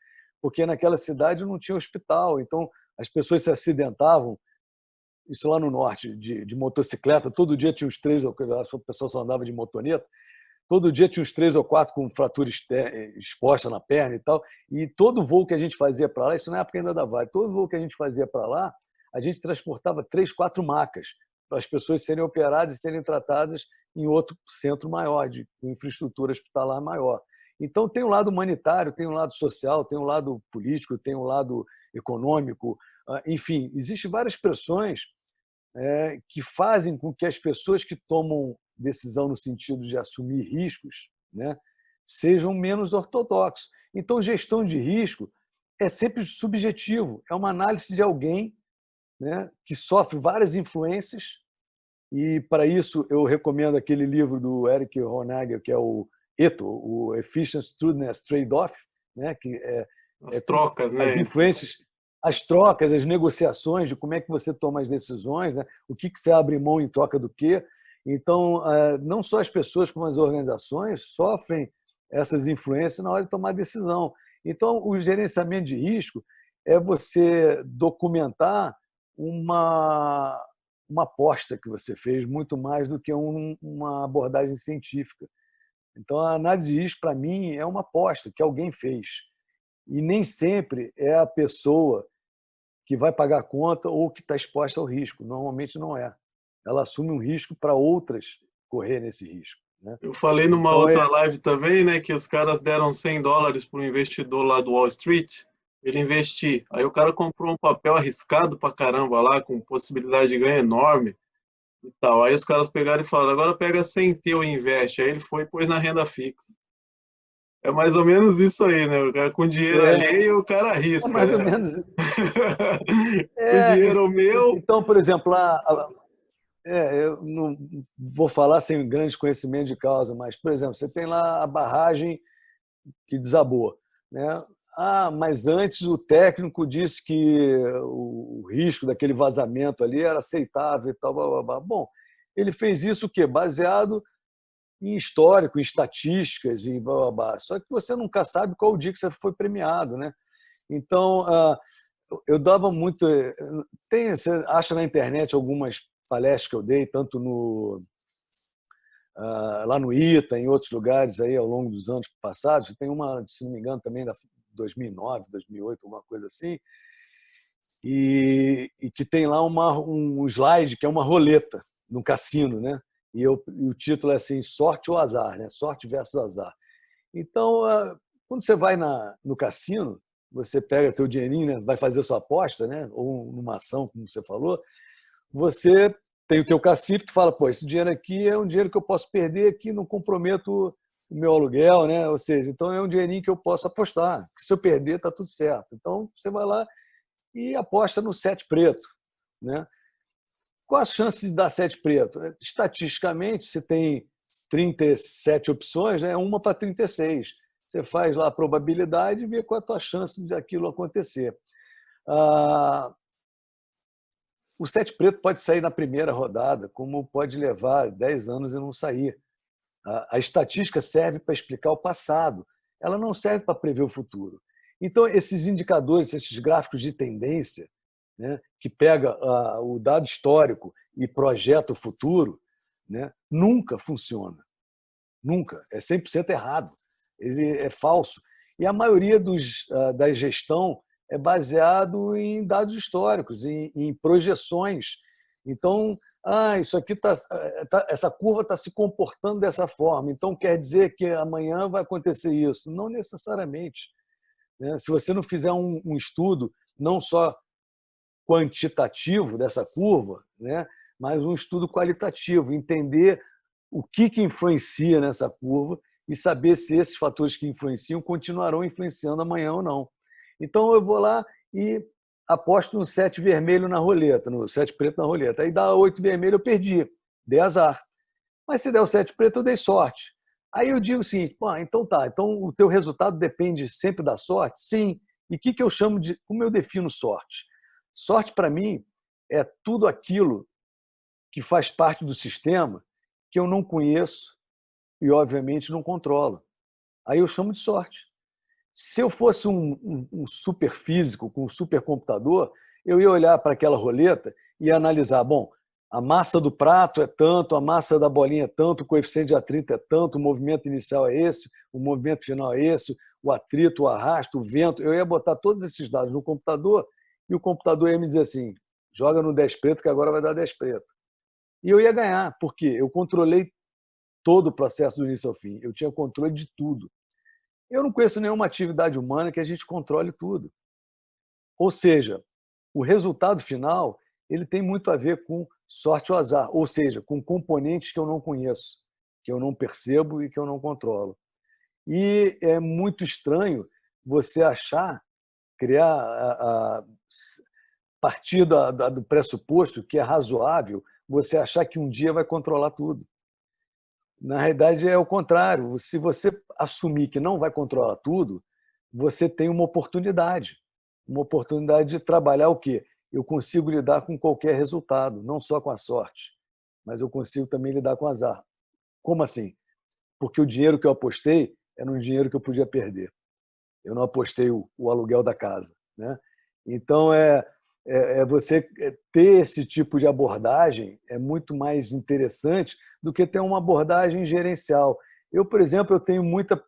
porque naquela cidade não tinha hospital, então as pessoas se acidentavam, isso lá no norte, de motocicleta, todo dia tinha uns 3, o pessoal só andava de motoneta, todo dia tinha uns 3 ou 4 com fratura exposta na perna e tal, e todo voo que a gente fazia para lá, isso na época ainda da Vale, todo voo que a gente fazia para lá, a gente transportava 3, 4 macas para as pessoas serem operadas e serem tratadas em outro centro maior, de infraestrutura hospitalar maior. Então tem um lado humanitário, tem um lado social, tem um lado político, tem um lado econômico, enfim, existem várias pressões que fazem com que as pessoas que tomam decisão no sentido de assumir riscos, né, sejam menos ortodoxos. Então, gestão de risco é sempre subjetivo, é uma análise de alguém, né, que sofre várias influências, e para isso eu recomendo aquele livro do Eric Honegger, que é o ETO, o Efficiency Truthfulness Trade-off, né, que as trocas, né? As influências, as trocas, as negociações de como é que você toma as decisões, né? O que você abre mão em troca do quê. Então, não só as pessoas como as organizações sofrem essas influências na hora de tomar decisão. Então, o gerenciamento de risco é você documentar uma aposta que você fez, muito mais do que uma abordagem científica. Então, a análise de risco, para mim, é uma aposta que alguém fez. E nem sempre é a pessoa que vai pagar a conta ou que está exposta ao risco. Normalmente não é. Ela assume um risco para outras correrem esse risco, né? Eu falei numa Então, outra live também, né, que os caras deram $100 para um investidor lá do Wall Street, ele investir. Aí o cara comprou um papel arriscado pra caramba lá, com possibilidade de ganho enorme e tal. Aí os caras pegaram e falaram, agora pega 100 teu e investe. Aí ele foi e pôs na renda fixa. É mais ou menos isso aí, né? O cara com dinheiro alheio, o cara é arrisca, mais ou né? menos. Com É, dinheiro meu, então, por exemplo, eu não vou falar sem grande conhecimento de causa, mas, por exemplo, você tem lá a barragem que desabou, né? Mas antes o técnico disse que o risco daquele vazamento ali era aceitável e tal, blá, blá, blá. Bom, ele fez isso o quê? Baseado em histórico, em estatísticas e blá, blá, blá. Só que você nunca sabe qual o dia que você foi premiado, né? Então, eu dava muito... Você acha na internet algumas palestras que eu dei, tanto lá no ITA, em outros lugares aí ao longo dos anos passados. Tem uma, se não me engano, também da 2009, 2008, alguma coisa assim, e que tem lá um slide que é uma roleta no cassino, né? E o título é assim, sorte ou azar, né? Sorte versus azar. Então, quando você vai no cassino, você pega teu dinheirinho, né? Vai fazer sua aposta, né? Ou numa ação, como você falou, você tem o teu cacife que fala, pô, esse dinheiro aqui é um dinheiro que eu posso perder aqui, não comprometo o meu aluguel, né? Ou seja, então é um dinheirinho que eu posso apostar, que se eu perder está tudo certo. Então você vai lá e aposta no sete preto, né? Qual a chance de dar sete preto? Estatisticamente, se tem 37 opções, né? Uma para 36. Você faz lá a probabilidade e vê qual é a tua chance de aquilo acontecer. O sete preto pode sair na primeira rodada, como pode levar 10 anos e não sair. A estatística serve para explicar o passado, ela não serve para prever o futuro. Então, esses indicadores, esses gráficos de tendência, né, que pega o dado histórico e projeta o futuro, né, nunca funciona. Nunca. É 100% errado. Ele é falso. E a maioria da gestão é baseado em dados históricos, em projeções. Então, isso aqui essa curva está se comportando dessa forma, então quer dizer que amanhã vai acontecer isso. Não necessariamente, né? Se você não fizer um estudo não só quantitativo dessa curva, né, mas um estudo qualitativo, entender o que influencia nessa curva e saber se esses fatores que influenciam continuarão influenciando amanhã ou não. Então, eu vou lá e aposto no 7 vermelho na roleta, no 7 preto na roleta. Aí dá 8 vermelho, eu perdi, dei azar. Mas se der o 7 preto, eu dei sorte. Aí eu digo o seguinte, então tá, então o teu resultado depende sempre da sorte? Sim. E o que eu chamo de, como eu defino sorte? Sorte, para mim, é tudo aquilo que faz parte do sistema que eu não conheço e, obviamente, não controlo. Aí eu chamo de sorte. Se eu fosse um super físico com um supercomputador, eu ia olhar para aquela roleta e analisar, bom, a massa do prato é tanto, a massa da bolinha é tanto, o coeficiente de atrito é tanto, o movimento inicial é esse, o movimento final é esse, o atrito, o arrasto, o vento. Eu ia botar todos esses dados no computador e o computador ia me dizer assim, joga no 10 preto que agora vai dar 10 preto. E eu ia ganhar, porque eu controlei todo o processo do início ao fim. Eu tinha controle de tudo. Eu não conheço nenhuma atividade humana que a gente controle tudo. Ou seja, o resultado final ele tem muito a ver com sorte ou azar, ou seja, com componentes que eu não conheço, que eu não percebo e que eu não controlo. E é muito estranho você achar, criar, a partir do pressuposto que é razoável, você achar que um dia vai controlar tudo. Na realidade, é o contrário. Se você assumir que não vai controlar tudo, você tem uma oportunidade. Uma oportunidade de trabalhar o quê? Eu consigo lidar com qualquer resultado, não só com a sorte, mas eu consigo também lidar com o azar. Como assim? Porque o dinheiro que eu apostei era um dinheiro que eu podia perder. eu não apostei o aluguel da casa, né? Então, você ter esse tipo de abordagem é muito mais interessante do que ter uma abordagem gerencial. Eu, por exemplo, eu tenho muita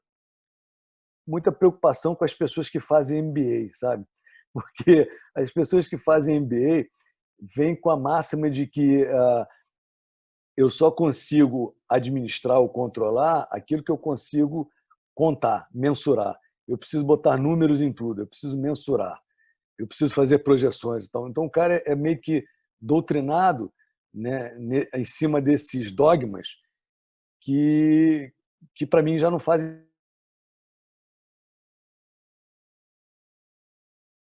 preocupação com as pessoas que fazem MBA, sabe? Porque as pessoas que fazem MBA vêm com a máxima de que eu só consigo administrar ou controlar aquilo que eu consigo contar, mensurar. Eu preciso botar números em tudo, eu preciso mensurar, eu preciso fazer projeções. Então o cara é meio que doutrinado, né, em cima desses dogmas que para mim já não fazem.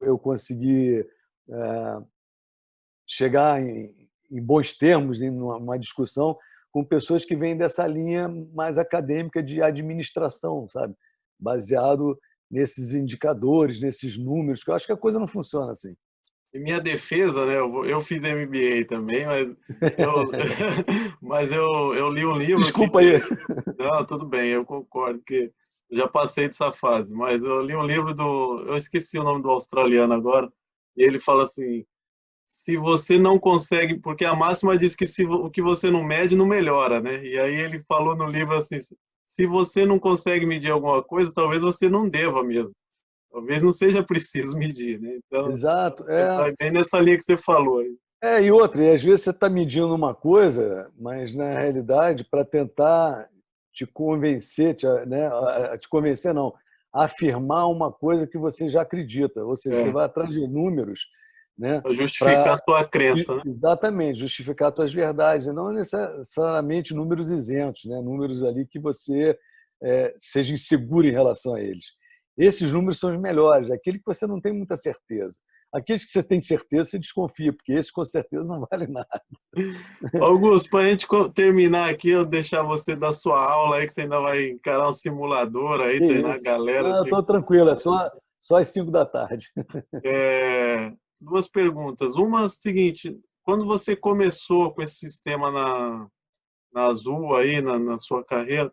Eu consegui chegar em bons termos em uma discussão com pessoas que vêm dessa linha mais acadêmica de administração, sabe? Baseado nesses indicadores, nesses números, que eu acho que a coisa não funciona assim. Em minha defesa, né, eu fiz MBA também, eu, mas eu li um livro aqui Desculpa aí. Não, tudo bem, eu concordo que eu já passei dessa fase, mas eu li um livro eu esqueci o nome do australiano agora, e ele fala assim, se você não consegue, porque a máxima diz que o que você não mede, não melhora, né? E aí ele falou no livro assim, se você não consegue medir alguma coisa, talvez você não deva mesmo. Talvez não seja preciso medir, né? Então, Exato. vai bem nessa linha que você falou aí. E outra, e às vezes você está medindo uma coisa, mas na realidade, para tentar te convencer, te convencer não, afirmar uma coisa que você já acredita, ou seja, você vai atrás de números, né, Para justificar a para sua crença, né? exatamente justificar as suas verdades, e não necessariamente números isentos, né, números ali que você seja inseguro em relação a eles. Esses números são os melhores, aquele que você não tem muita certeza. Aqueles que você tem certeza, você desconfia, porque esses com certeza não valem nada. Augusto, para a gente terminar aqui, eu deixar você dar sua aula aí, que você ainda vai encarar um simulador aí, Que treinar a isso. galera. Não, eu estou tranquilo, é só às 5 da tarde. Duas perguntas. Uma é a seguinte, quando você começou com esse sistema na Azul aí, na sua carreira,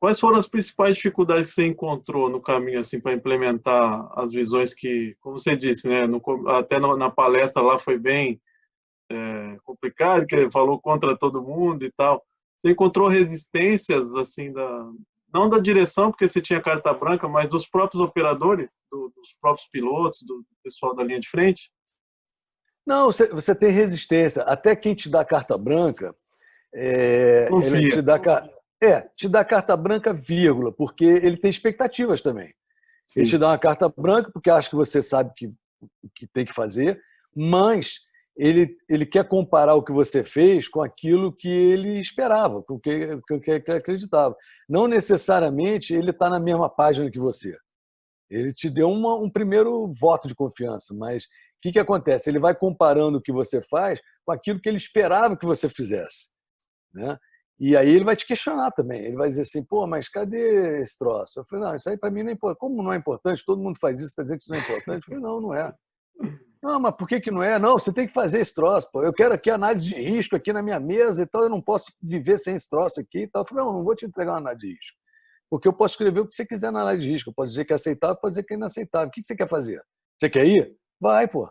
quais foram as principais dificuldades que você encontrou no caminho assim para implementar as visões que, como você disse, né, até na palestra lá foi bem complicado, que ele falou contra todo mundo e tal. Você encontrou resistências assim não da direção, porque você tinha carta branca, mas dos próprios operadores, dos próprios pilotos, do pessoal da linha de frente? Não, você tem resistência. Até quem te dá carta branca, ele Confia. te dá carta branca, vírgula, porque ele tem expectativas também. Ele Sim. te dá uma carta branca porque acha que você sabe o que tem que fazer, mas ele quer comparar o que você fez com aquilo que ele esperava, com o que ele acreditava. Não necessariamente ele está na mesma página que você. Ele te deu um primeiro voto de confiança, mas o que acontece? Ele vai comparando o que você faz com aquilo que ele esperava que você fizesse, né? E aí ele vai te questionar também. Ele vai dizer assim, pô, mas cadê esse troço? Eu falei, não, isso aí para mim não é importante. Como não é importante? Todo mundo faz isso, está dizendo que isso não é importante? Eu falei, não, não é. Não, mas por que não é? Não, você tem que fazer esse troço, pô. Eu quero aqui análise de risco aqui na minha mesa e tal, eu não posso viver sem esse troço aqui e tal. Eu falei, não vou te entregar uma análise de risco. Porque eu posso escrever o que você quiser na análise de risco. Eu posso dizer que é aceitável, posso dizer que é inaceitável. O que você quer fazer? Você quer ir? Vai, pô.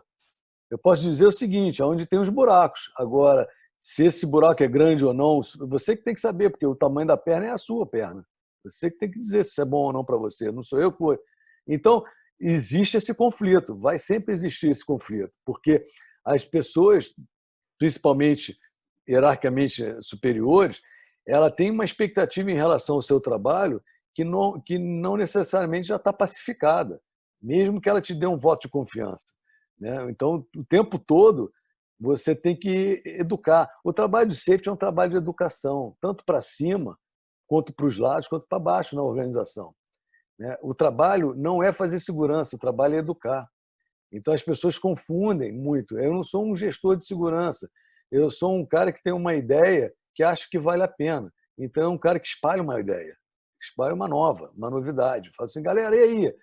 Eu posso dizer o seguinte, onde tem os buracos. Agora, se esse buraco é grande ou não, você que tem que saber, porque o tamanho da perna é a sua perna. Você que tem que dizer se isso é bom ou não para você, não sou eu que vou. Então, existe esse conflito, vai sempre existir esse conflito, porque as pessoas, principalmente hierarquicamente superiores, ela tem uma expectativa em relação ao seu trabalho que não necessariamente já está pacificada, mesmo que ela te dê um voto de confiança, né? Então, o tempo todo, você tem que educar. O trabalho de safety é um trabalho de educação, tanto para cima, quanto para os lados, quanto para baixo na organização, né? O trabalho não é fazer segurança, o trabalho é educar. Então, as pessoas confundem muito. Eu não sou um gestor de segurança, eu sou um cara que tem uma ideia que acha que vale a pena. Então, é um cara que espalha uma ideia, espalha uma novidade. Fala assim, galera, e aí?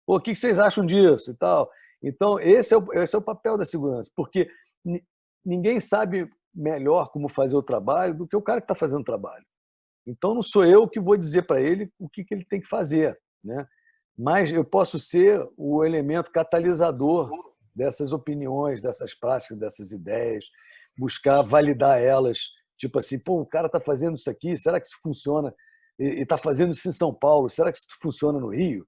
Pô, o que vocês acham disso e tal? Então, esse é o papel da segurança, porque ninguém sabe melhor como fazer o trabalho do que o cara que está fazendo o trabalho. Então, não sou eu que vou dizer para ele o que ele tem que fazer, né? mas eu posso ser o elemento catalisador dessas opiniões, dessas práticas, dessas ideias, buscar validar elas, tipo assim, pô, o cara está fazendo isso aqui, será que isso funciona? E está fazendo isso em São Paulo, será que isso funciona no Rio?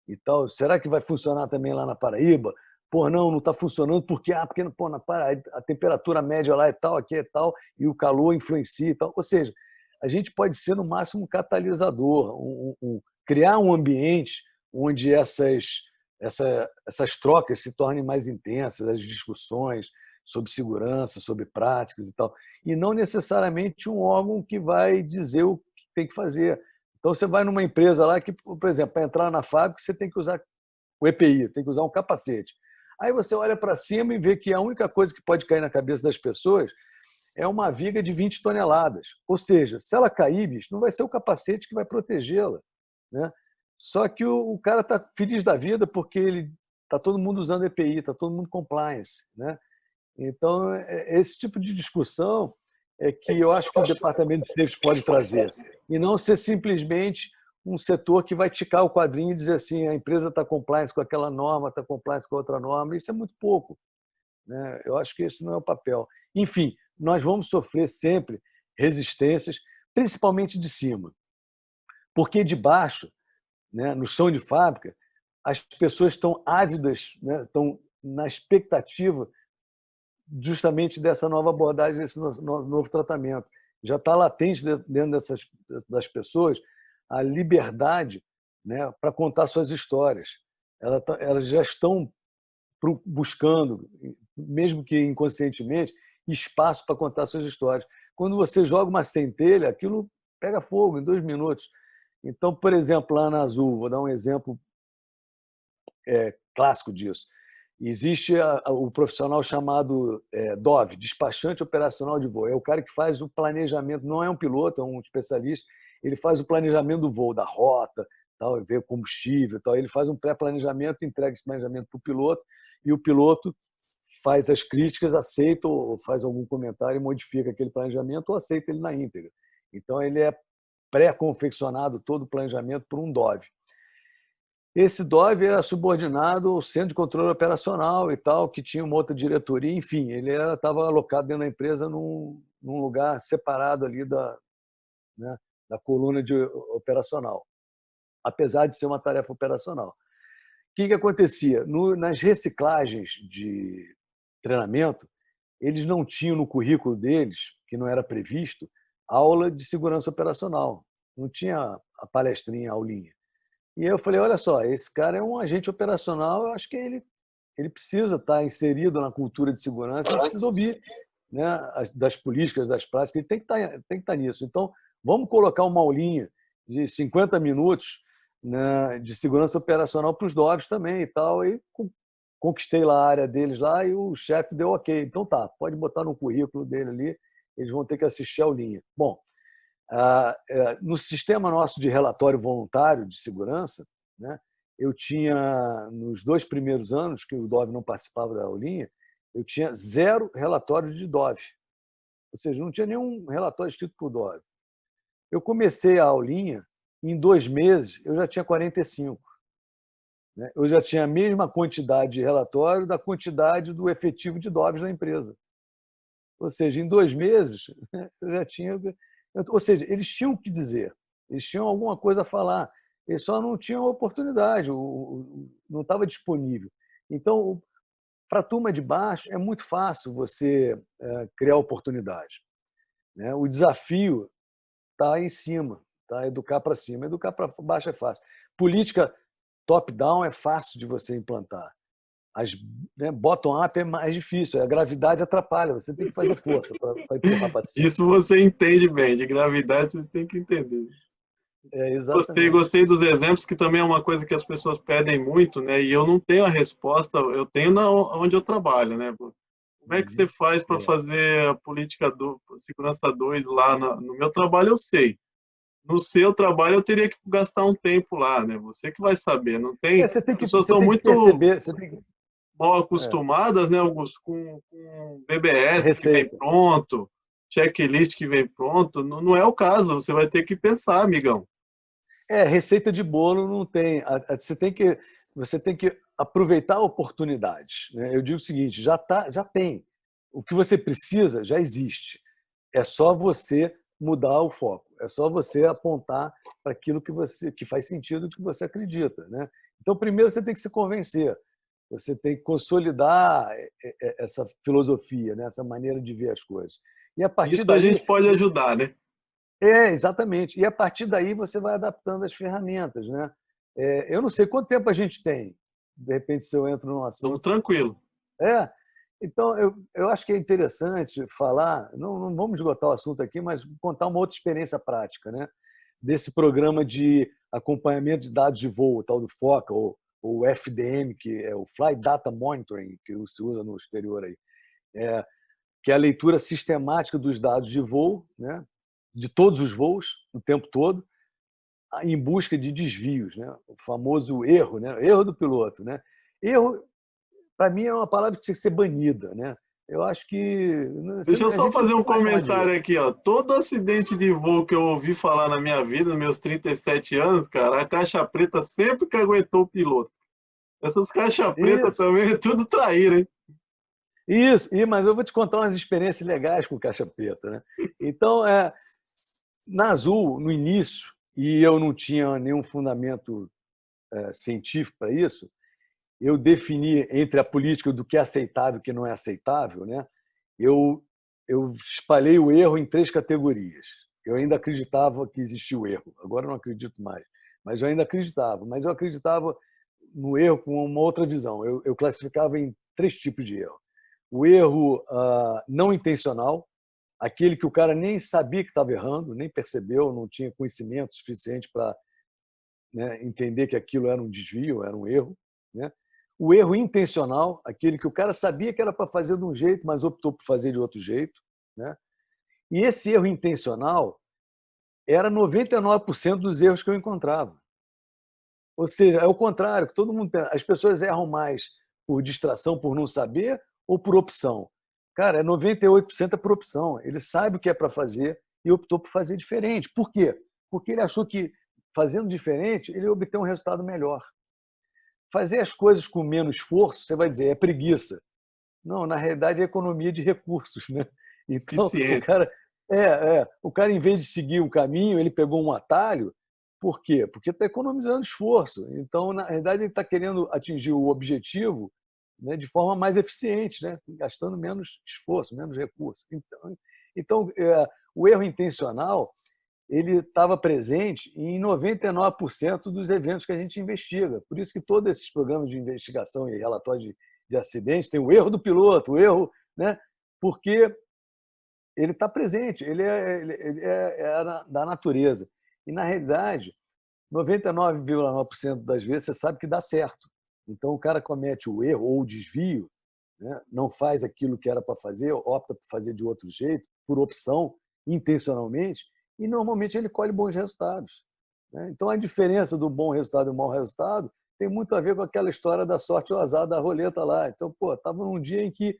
E tal, será que vai funcionar também lá na Paraíba? Pô, não está funcionando porque pô, na Paraíba, a temperatura média lá é tal, aqui é tal, e o calor influencia e tal. Ou seja, a gente pode ser, no máximo, um catalisador, criar um ambiente onde essas trocas se tornem mais intensas, as discussões sobre segurança, sobre práticas e tal. E não necessariamente um órgão que vai dizer o que tem que fazer. Então, você vai numa empresa lá que, por exemplo, para entrar na fábrica, você tem que usar o EPI, tem que usar um capacete. Aí você olha para cima e vê que a única coisa que pode cair na cabeça das pessoas é uma viga de 20 toneladas. Ou seja, se ela cair, bicho, não vai ser o capacete que vai protegê-la, né? Só que o cara está feliz da vida porque ele está todo mundo usando EPI, está todo mundo compliance, né? Então, esse tipo de discussão é que eu acho que o Departamento de Safety pode trazer. E não ser simplesmente um setor que vai ticar o quadrinho e dizer assim, a empresa está compliance com aquela norma, está compliance com outra norma. Isso é muito pouco, né? Eu acho que esse não é o papel. Enfim, nós vamos sofrer sempre resistências, principalmente de cima. Porque de baixo, né, no chão de fábrica, as pessoas estão ávidas, né, estão na expectativa justamente dessa nova abordagem, desse novo tratamento. Já está latente dentro das pessoas a liberdade, né, para contar suas histórias. Elas já estão buscando, mesmo que inconscientemente, espaço para contar suas histórias. Quando você joga uma centelha, aquilo pega fogo em 2 minutos. Então, por exemplo, lá na Azul, vou dar um exemplo clássico disso. Existe o profissional chamado DOV, despachante operacional de voo. É o cara que faz o planejamento, não é um piloto, é um especialista, ele faz o planejamento do voo, da rota, tal, vê o combustível, tal. Ele faz um pré-planejamento, entrega esse planejamento para o piloto, e o piloto faz as críticas, aceita ou faz algum comentário e modifica aquele planejamento ou aceita ele na íntegra. Então, ele é pré-confeccionado todo o planejamento por um DOV. Esse DOV era subordinado ao Centro de Controle Operacional e tal, que tinha uma outra diretoria, enfim, ele estava alocado dentro da empresa num lugar separado ali né, da coluna operacional, apesar de ser uma tarefa operacional. O que acontecia? Nas reciclagens de treinamento, eles não tinham no currículo deles, que não era previsto, aula de segurança operacional. Não tinha a palestrinha, a aulinha. E eu falei, olha só, esse cara é um agente operacional, eu acho que ele precisa estar inserido na cultura de segurança, ele precisa ouvir, né, das políticas, das práticas, ele tem que estar nisso. Então, vamos colocar uma aulinha de 50 minutos, né, de segurança operacional para os DOVs também e tal. E conquistei lá a área deles lá e o chefe deu ok. Então tá, pode botar no currículo dele ali, eles vão ter que assistir a aulinha. Bom, no sistema nosso de relatório voluntário de segurança, né, eu tinha, nos 2 primeiros anos que o DOV não participava da aulinha, eu tinha 0 relatórios de DOV. Ou seja, não tinha nenhum relatório escrito por DOV. Eu comecei a aulinha, em 2 meses eu já tinha 45. Né? Eu já tinha a mesma quantidade de relatório da quantidade do efetivo de DOVs na empresa. Ou seja, em 2 meses eu já tinha... Ou seja, eles tinham o que dizer, eles tinham alguma coisa a falar, eles só não tinham oportunidade, não estava disponível. Então, para a turma de baixo, é muito fácil você criar oportunidade. Né? O desafio está em cima, tá? Educar para cima. Educar para baixo é fácil. Política top-down é fácil de você implantar. Bottom-up é mais difícil, a gravidade atrapalha, você tem que fazer força para empurrar para cima. Isso você entende bem, de gravidade você tem que entender. Gostei dos exemplos, que também é uma coisa que as pessoas pedem muito, né? E eu não tenho a resposta, eu tenho onde eu trabalho, né? Como é que você faz para fazer a política segurança 2 lá no meu trabalho? Eu sei. No seu trabalho eu teria que gastar um tempo lá, né? Você que vai saber, não tem... As pessoas estão muito mal acostumadas, né, Augusto, com BBS que vem pronto, checklist que vem pronto. Não é o caso, você vai ter que pensar, amigão. Receita de bolo não tem. Você tem que aproveitar oportunidades, né? Eu digo o seguinte, já tem. O que você precisa já existe. É só você mudar o foco. É só você apontar para aquilo que faz sentido, que você acredita, né? Então, primeiro você tem que se convencer. Você tem que consolidar essa filosofia, né? Essa maneira de ver as coisas. E a partir Isso a daí, gente pode ajudar, né? exatamente. E a partir daí você vai adaptando as ferramentas, né? Eu não sei quanto tempo a gente tem. De repente, se eu entro num Estamos assunto. tranquilos. É. Então, eu acho que é interessante falar, não vamos esgotar o assunto aqui, mas contar uma outra experiência prática, né? Desse programa de acompanhamento de dados de voo, o tal do FOCA, ou o FDM, que é o Flight Data Monitoring, que se usa no exterior aí. Que é a leitura sistemática dos dados de voo, né? De todos os voos, o tempo todo, em busca de desvios, né? O famoso erro, né? Erro do piloto, né? Erro, para mim, é uma palavra que tinha que ser banida, né? Eu acho que Deixa eu a só gente não fazer um precisa mais chamar de erro. comentário aqui, ó. Todo acidente de voo que eu ouvi falar na minha vida, nos meus 37 anos, cara, a caixa preta sempre que aguentou o piloto. Essas caixas pretas Isso, também é tudo traíra, hein? isso. Mas eu vou te contar umas experiências legais com caixa preta, né? Então, na Azul, no início, e eu não tinha nenhum fundamento científico para isso, eu defini entre a política do que é aceitável e o que não é aceitável, né? Eu, eu espalhei o erro em 3 categorias. Eu ainda acreditava que existia o erro, agora eu não acredito mais, mas eu ainda acreditava. Mas eu acreditava no erro com uma outra visão. Eu classificava em 3 tipos de erro. O erro não intencional, aquele que o cara nem sabia que estava errando, nem percebeu, não tinha conhecimento suficiente para, né, entender que aquilo era um desvio, era um erro, né? O erro intencional, aquele que o cara sabia que era para fazer de um jeito, mas optou por fazer de outro jeito, né? E esse erro intencional era 99% dos erros que eu encontrava. Ou seja, é o contrário, que todo mundo as pessoas erram mais por distração, por não saber, ou por opção. Cara, 98% é por opção. Ele sabe o que é para fazer e optou por fazer diferente. Por quê? Porque ele achou que fazendo diferente ele ia obter um resultado melhor. Fazer as coisas com menos esforço, você vai dizer, é preguiça. Não, na realidade é economia de recursos, né? Então, Eficiência. o cara, em vez de seguir um caminho, ele pegou um atalho. Por quê? Porque está economizando esforço. Então, na realidade, ele está querendo atingir o objetivo, né, de forma mais eficiente, né? Gastando menos esforço, menos recurso. O erro intencional ele estava presente em 99% dos eventos que a gente investiga. Por isso que todos esses programas de investigação e relatórios de acidentes tem o erro do piloto, o erro, né? Porque ele está presente, ele é da natureza. E, na realidade, 99,9% das vezes você sabe que dá certo. Então, o cara comete o erro ou o desvio, né? Não faz aquilo que era para fazer, opta por fazer de outro jeito, por opção, intencionalmente, e normalmente ele colhe bons resultados, né? Então, a diferença do bom resultado e do mau resultado tem muito a ver com aquela história da sorte ou azar da roleta lá. Então, estava num dia em que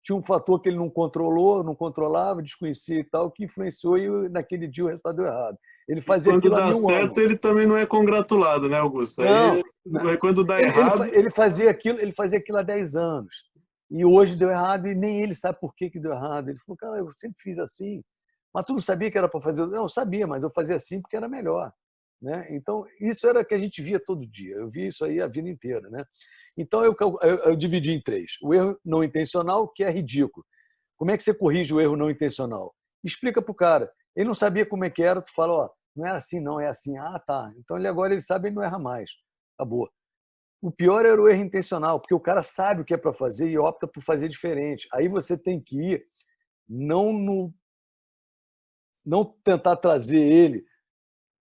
tinha um fator que ele não controlou, não controlava, desconhecia e tal, que influenciou e naquele dia o resultado deu errado. Ele E fazia quando aquilo há dá 1000 anos. certo, ele também não é congratulado, né, Augusto? Não, Aí, quando dá ele, ele, errado, ele fazia aquilo há 10 anos. E hoje deu errado e nem ele sabe por que deu errado. Ele falou, cara, eu sempre fiz assim. Mas tu não sabia que era para fazer? Não, eu sabia, mas eu fazia assim porque era melhor, né? Então, isso era o que a gente via todo dia. Eu via isso aí a vida inteira, né? Então, eu dividi em 3. O erro não intencional, que é ridículo. Como é que você corrige o erro não intencional? Explica para o cara. Ele não sabia como é que era, tu fala, ó, não é assim, não, é assim. Ah, tá. Então, ele sabe, ele não erra mais. Acabou. O pior era o erro intencional, porque o cara sabe o que é para fazer e opta por fazer diferente. Aí você tem que ir não no não tentar trazer ele,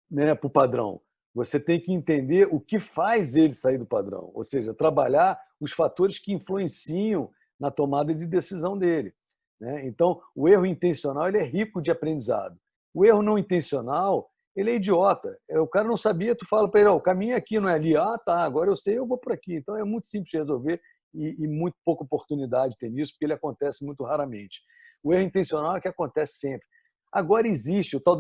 né, para o padrão. Você tem que entender o que faz ele sair do padrão, ou seja, trabalhar os fatores que influenciam na tomada de decisão dele, né? Então, o erro intencional ele é rico de aprendizado. O erro não intencional ele é idiota. O cara não sabia, tu fala para ele, o caminho é aqui, não é ali. Ah, tá, agora eu sei, eu vou por aqui. Então, é muito simples de resolver e muito pouca oportunidade tem nisso, porque ele acontece muito raramente. O erro intencional é que acontece sempre. Agora existe o tal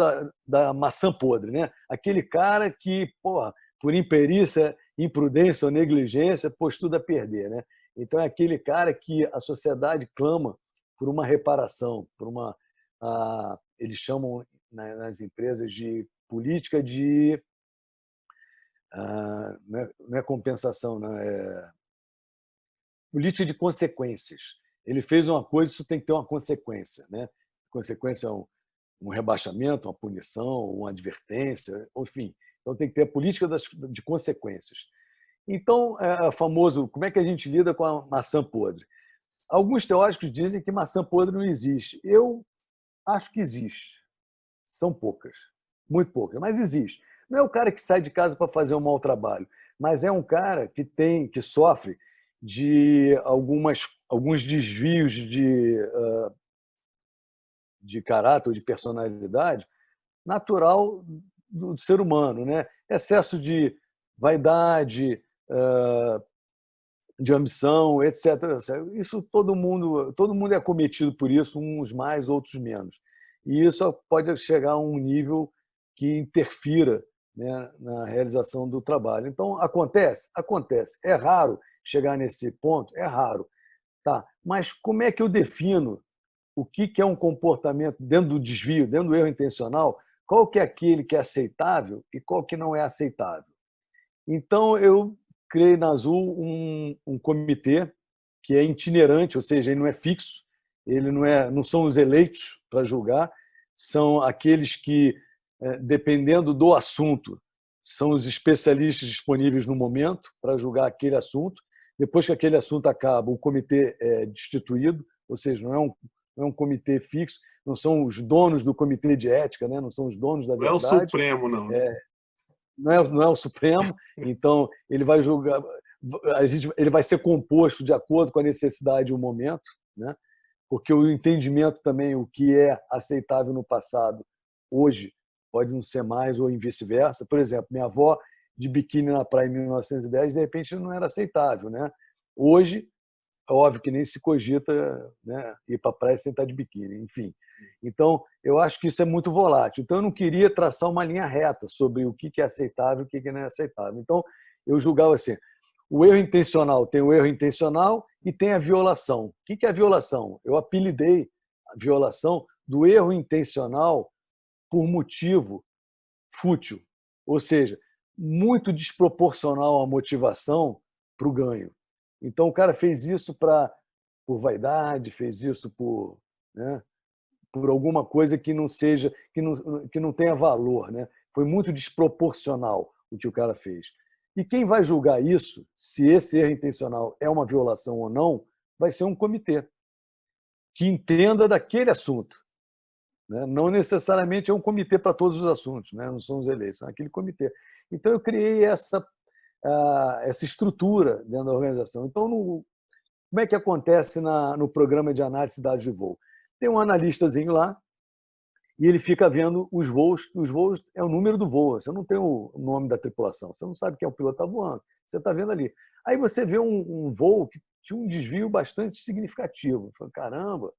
da maçã podre, né? Aquele cara que, porra, por imperícia, imprudência ou negligência, pôs tudo a perder, né? Então é aquele cara que a sociedade clama por uma reparação, por uma, eles chamam nas empresas de política de, não é compensação, não, é política de consequências. Ele fez uma coisa, isso tem que ter uma consequência, né? Consequência é um rebaixamento, uma punição, uma advertência, enfim. Então tem que ter a política de consequências. Então, é famoso, como é que a gente lida com a maçã podre? Alguns teóricos dizem que maçã podre não existe. Eu acho que existe. São poucas, muito poucas, mas existe. Não é o cara que sai de casa para fazer um mau trabalho, mas é um cara que sofre de alguns desvios de caráter ou de personalidade natural do ser humano, né? Excesso de vaidade, de ambição, etc. Isso todo mundo é acometido por isso, uns mais, outros menos. E isso pode chegar a um nível que interfira, né, na realização do trabalho. Então, acontece? Acontece. É raro chegar nesse ponto? É raro. Tá. Mas como é que eu defino o que é um comportamento dentro do desvio, dentro do erro intencional? Qual que é aquele que é aceitável e qual que não é aceitável? Então, eu criei na Azul um comitê que é itinerante, ou seja, ele não é fixo, ele não são os eleitos para julgar, são aqueles que, dependendo do assunto, são os especialistas disponíveis no momento para julgar aquele assunto. Depois que aquele assunto acaba, o comitê é destituído, ou seja, não é um comitê fixo, não são os donos do comitê de ética, né? Não são os donos da Não é o verdade. Supremo, não. Não é o Supremo, então ele vai julgar, ele vai ser composto de acordo com a necessidade e o momento, né? Porque o entendimento também, o que é aceitável no passado, hoje, pode não ser mais ou vice-versa. Por exemplo, minha avó de biquíni na praia em 1910, de repente não era aceitável, né? Hoje, é óbvio que nem se cogita, né, ir para a praia sem estar de biquíni, enfim. Então, eu acho que isso é muito volátil. Então, eu não queria traçar uma linha reta sobre o que é aceitável e o que não é aceitável. Então, eu julgava assim, o erro intencional tem o erro intencional e tem a violação. O que é a violação? Eu apelidei a violação do erro intencional por motivo fútil, ou seja, muito desproporcional à motivação para o ganho. Então, o cara fez isso por vaidade, fez isso né, por alguma coisa que não seja, que não tenha valor, né? Foi muito desproporcional o que o cara fez. E quem vai julgar isso, se esse erro intencional é uma violação ou não, vai ser um comitê que entenda daquele assunto, né? Não necessariamente é um comitê para todos os assuntos, né? Não são os eleitos, é aquele comitê. Então, eu criei essa estrutura dentro da organização. Então, como é que acontece no programa de análise de dados de voo? Tem um analistazinho lá e ele fica vendo os voos. Os voos é o número do voo. Você não tem o nome da tripulação. Você não sabe quem é o piloto que está voando. Você está vendo ali. Aí você vê um voo que tinha um desvio bastante significativo. Fala, caramba,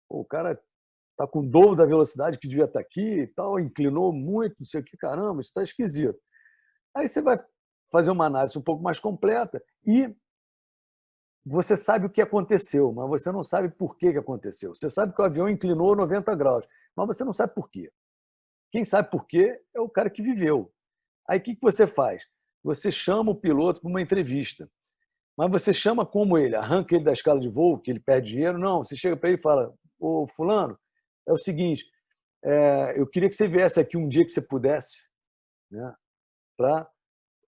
o cara está com o dobro da velocidade que devia estar aqui e tal, inclinou muito, não sei o que, caramba, isso está esquisito. Aí você vai fazer uma análise um pouco mais completa e você sabe o que aconteceu, mas você não sabe por que aconteceu. Você sabe que o avião inclinou 90 graus, mas você não sabe por quê. Quem sabe por quê é o cara que viveu. Aí o que você faz? Você chama o piloto para uma entrevista. Mas você chama como ele? Arranca ele da escala de voo, que ele perde dinheiro? Não, você chega para ele e fala, ô fulano, é o seguinte, eu queria que você viesse aqui um dia que você pudesse, né, para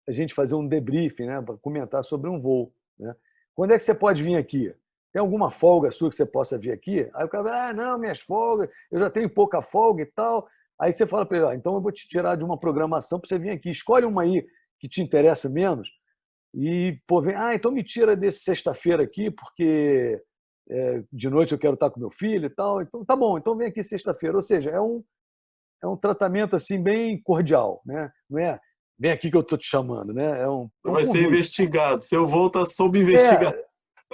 a gente fazer um debriefing, né, para comentar sobre um voo, né? Quando é que você pode vir aqui? Tem alguma folga sua que você possa vir aqui? Aí o cara vai, não, minhas folgas, eu já tenho pouca folga e tal. Aí você fala para ele, então eu vou te tirar de uma programação para você vir aqui. Escolhe uma aí que te interessa menos e, pô, vem, então me tira desse sexta-feira aqui, porque de noite eu quero estar com meu filho e tal. Então, tá bom, então vem aqui sexta-feira. Ou seja, é um tratamento assim bem cordial, né? Não é vem aqui que eu estou te chamando, né? Vai ser investigado. Seu voo está sob investigação.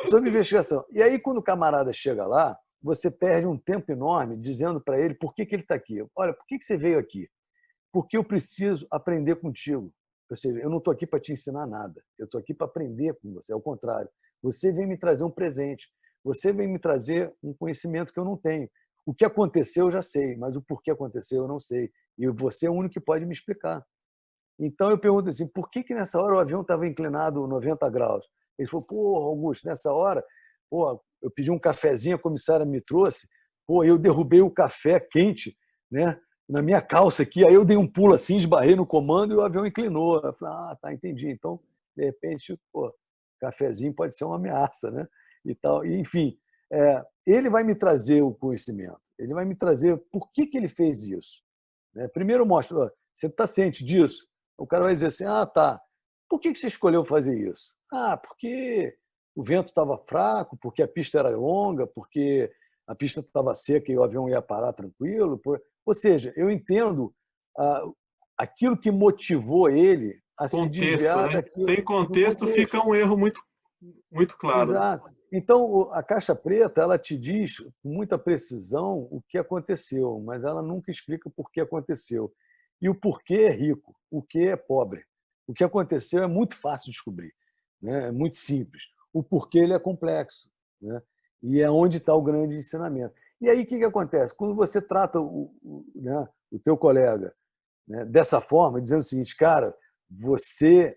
Sob investigação. E aí, quando o camarada chega lá, você perde um tempo enorme dizendo para ele por que ele está aqui. Olha, por que você veio aqui? Porque eu preciso aprender contigo. Ou seja, eu não estou aqui para te ensinar nada. Eu estou aqui para aprender com você. Ao contrário, você vem me trazer um presente. Você vem me trazer um conhecimento que eu não tenho. O que aconteceu eu já sei, mas o porquê aconteceu eu não sei. E você é o único que pode me explicar. Então eu pergunto assim, por que nessa hora o avião estava inclinado 90 graus? Ele falou, pô, Augusto, nessa hora, pô, eu pedi um cafezinho, a comissária me trouxe, pô, eu derrubei o café quente, né, na minha calça aqui, aí eu dei um pulo assim, esbarrei no comando e o avião inclinou. Eu falei, ah, tá, entendi. Então, de repente, pô, cafezinho pode ser uma ameaça, né? E tal. E, enfim, ele vai me trazer o conhecimento, ele vai me trazer por que ele fez isso. Né? Primeiro mostra, ó, você está ciente disso? O cara vai dizer assim, ah, tá, por que você escolheu fazer isso? Ah, porque o vento estava fraco, porque a pista era longa, porque a pista estava seca e o avião ia parar tranquilo. Ou seja, eu entendo aquilo que motivou ele a se Contexto, desviar né? daquilo. Sem contexto fica um erro muito, muito claro. Exato. Então, a caixa preta, ela te diz com muita precisão o que aconteceu, mas ela nunca explica por que aconteceu. E o porquê é rico, o que é pobre. O que aconteceu é muito fácil de descobrir, né? É muito simples. O porquê ele é complexo, né? E é onde está o grande ensinamento. E aí, o que acontece? Quando você trata né, o teu colega, né, dessa forma, dizendo o seguinte, cara, você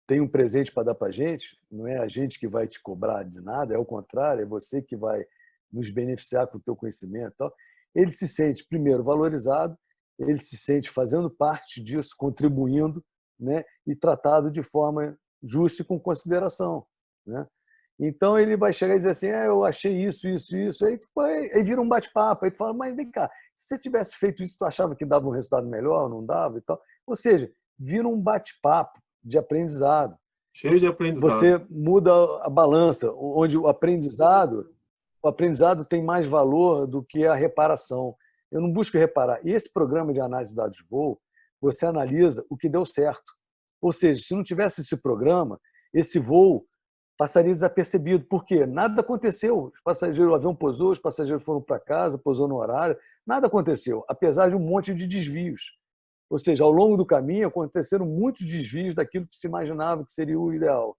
tem um presente para dar para a gente, não é a gente que vai te cobrar de nada, é o contrário, é você que vai nos beneficiar com o teu conhecimento. Tal. Ele se sente, primeiro, valorizado, ele se sente fazendo parte disso, contribuindo, né, e tratado de forma justa e com consideração. Né? Então, ele vai chegar e dizer assim, eu achei isso, isso, isso, aí vira um bate-papo, aí tu fala, mas vem cá, se você tivesse feito isso, tu achava que dava um resultado melhor, não dava e tal? Ou seja, vira um bate-papo de aprendizado. Cheio de aprendizado. Você muda a balança, onde o aprendizado tem mais valor do que a reparação. Eu não busco reparar. E esse programa de análise de dados de voo, você analisa o que deu certo. Ou seja, se não tivesse esse programa, esse voo passaria desapercebido. Por quê? Nada aconteceu. O avião pousou, os passageiros foram para casa, pousou no horário, nada aconteceu, apesar de um monte de desvios. Ou seja, ao longo do caminho aconteceram muitos desvios daquilo que se imaginava que seria o ideal.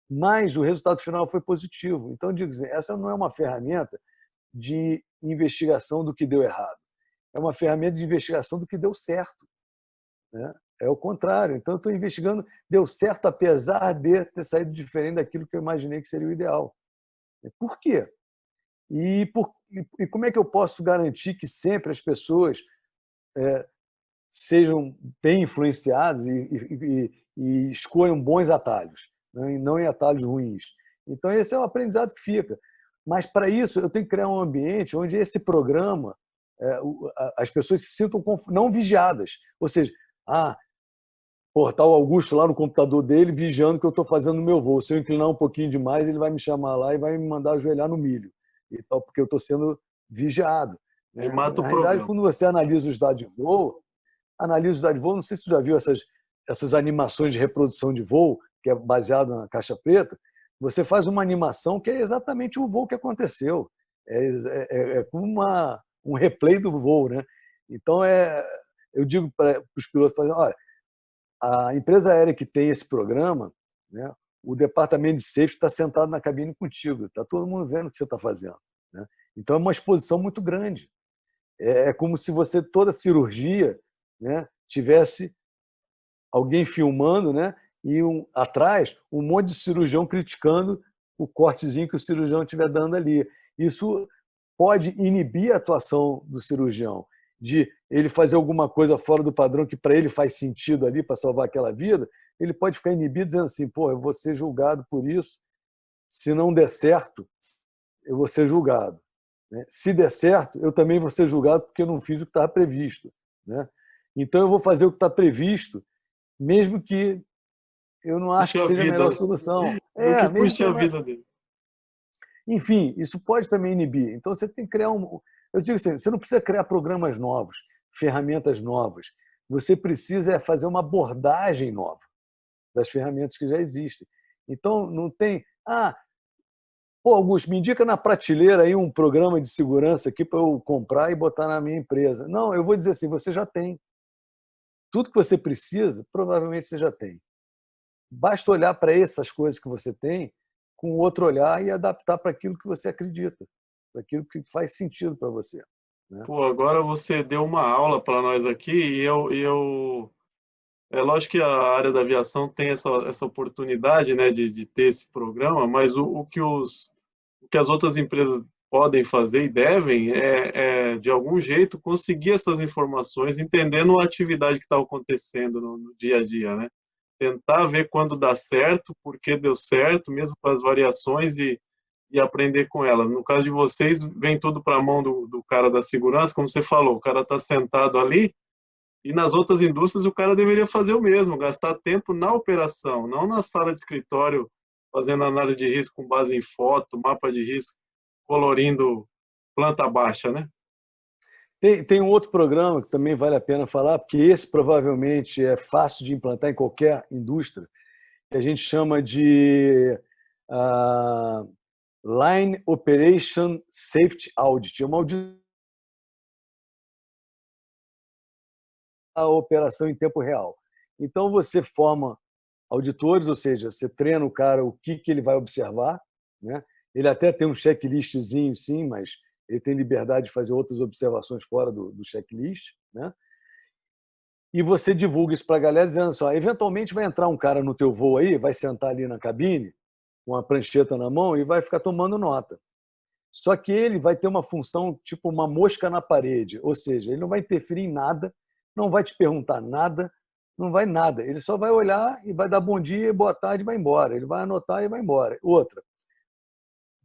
Mas o resultado final foi positivo. Então, eu digo assim, essa não é uma ferramenta de investigação do que deu errado. É uma ferramenta de investigação do que deu certo. Né? É o contrário. Então, eu estou investigando, deu certo apesar de ter saído diferente daquilo que eu imaginei que seria o ideal. Por quê? E como é que eu posso garantir que sempre as pessoas sejam bem influenciadas e escolham bons atalhos, né? E não em atalhos ruins? Então, esse é o aprendizado que fica. Mas, para isso, eu tenho que criar um ambiente onde esse programa, as pessoas se sintam não vigiadas. Ou seja, tá o Augusto lá no computador dele vigiando o que eu estou fazendo no meu voo. Se eu inclinar um pouquinho demais, ele vai me chamar lá e vai me mandar ajoelhar no milho. E tal, porque eu estou sendo vigiado. Aí Né? mata o Na realidade, programa. quando você analisa os dados de voo, não sei se você já viu essas animações de reprodução de voo, que é baseado na caixa preta, você faz uma animação que é exatamente o voo que aconteceu. É como um replay do voo. Né? Então, eu digo para os pilotos, olha, a empresa aérea que tem esse programa, né, o departamento de safety está sentado na cabine contigo, está todo mundo vendo o que você está fazendo. Né? Então, é uma exposição muito grande. É como se você, toda cirurgia, né, tivesse alguém filmando, né, e atrás um monte de cirurgião criticando o cortezinho que o cirurgião estiver dando ali. Isso pode inibir a atuação do cirurgião, de ele fazer alguma coisa fora do padrão que para ele faz sentido ali para salvar aquela vida, ele pode ficar inibido dizendo assim, pô, eu vou ser julgado por isso, se não der certo, eu vou ser julgado. Se der certo, eu também vou ser julgado porque eu não fiz o que estava previsto. Né? Então, eu vou fazer o que está previsto, mesmo que eu não ache que Puxa a seja a vida, melhor né? solução. Do que Mesmo que puxa eu a não... vida dele. Enfim, isso pode também inibir. Então, você tem que criar Eu digo assim, você não precisa criar programas novos, ferramentas novas. Você precisa fazer uma abordagem nova das ferramentas que já existem. Então, não tem... Pô, Augusto, me indica na prateleira aí um programa de segurança aqui para eu comprar e botar na minha empresa. Não, eu vou dizer assim, você já tem. Tudo que você precisa, provavelmente você já tem. Basta olhar para essas coisas que você tem com outro olhar e adaptar para aquilo que você acredita, para aquilo que faz sentido para você, né? Pô, agora você deu uma aula para nós aqui é lógico que a área da aviação tem essa oportunidade, né, de ter esse programa, mas o que as outras empresas podem fazer e devem de algum jeito, conseguir essas informações, entendendo a atividade que está acontecendo no dia a dia, né? Tentar ver quando dá certo, por que deu certo, mesmo com as variações e aprender com elas. No caso de vocês, vem tudo para a mão do cara da segurança, como você falou, o cara está sentado ali, e nas outras indústrias o cara deveria fazer o mesmo, gastar tempo na operação, não na sala de escritório fazendo análise de risco com base em foto, mapa de risco, colorindo planta baixa, né? Tem um outro programa que também vale a pena falar, porque esse provavelmente é fácil de implantar em qualquer indústria, que a gente chama de ah, Line Operation Safety Audit. É uma auditoria da operação em tempo real. Então, você forma auditores, ou seja, você treina o cara o que ele vai observar, né? Ele até tem um checklistzinho, sim, mas ele tem liberdade de fazer outras observações fora do checklist, né? E você divulga isso para a galera dizendo só, eventualmente vai entrar um cara no teu voo aí, vai sentar ali na cabine, com a prancheta na mão e vai ficar tomando nota. Só que ele vai ter uma função tipo uma mosca na parede, ou seja, ele não vai interferir em nada, não vai te perguntar nada, não vai nada. Ele só vai olhar e vai dar bom dia, boa tarde e vai embora. Ele vai anotar e vai embora. Outra,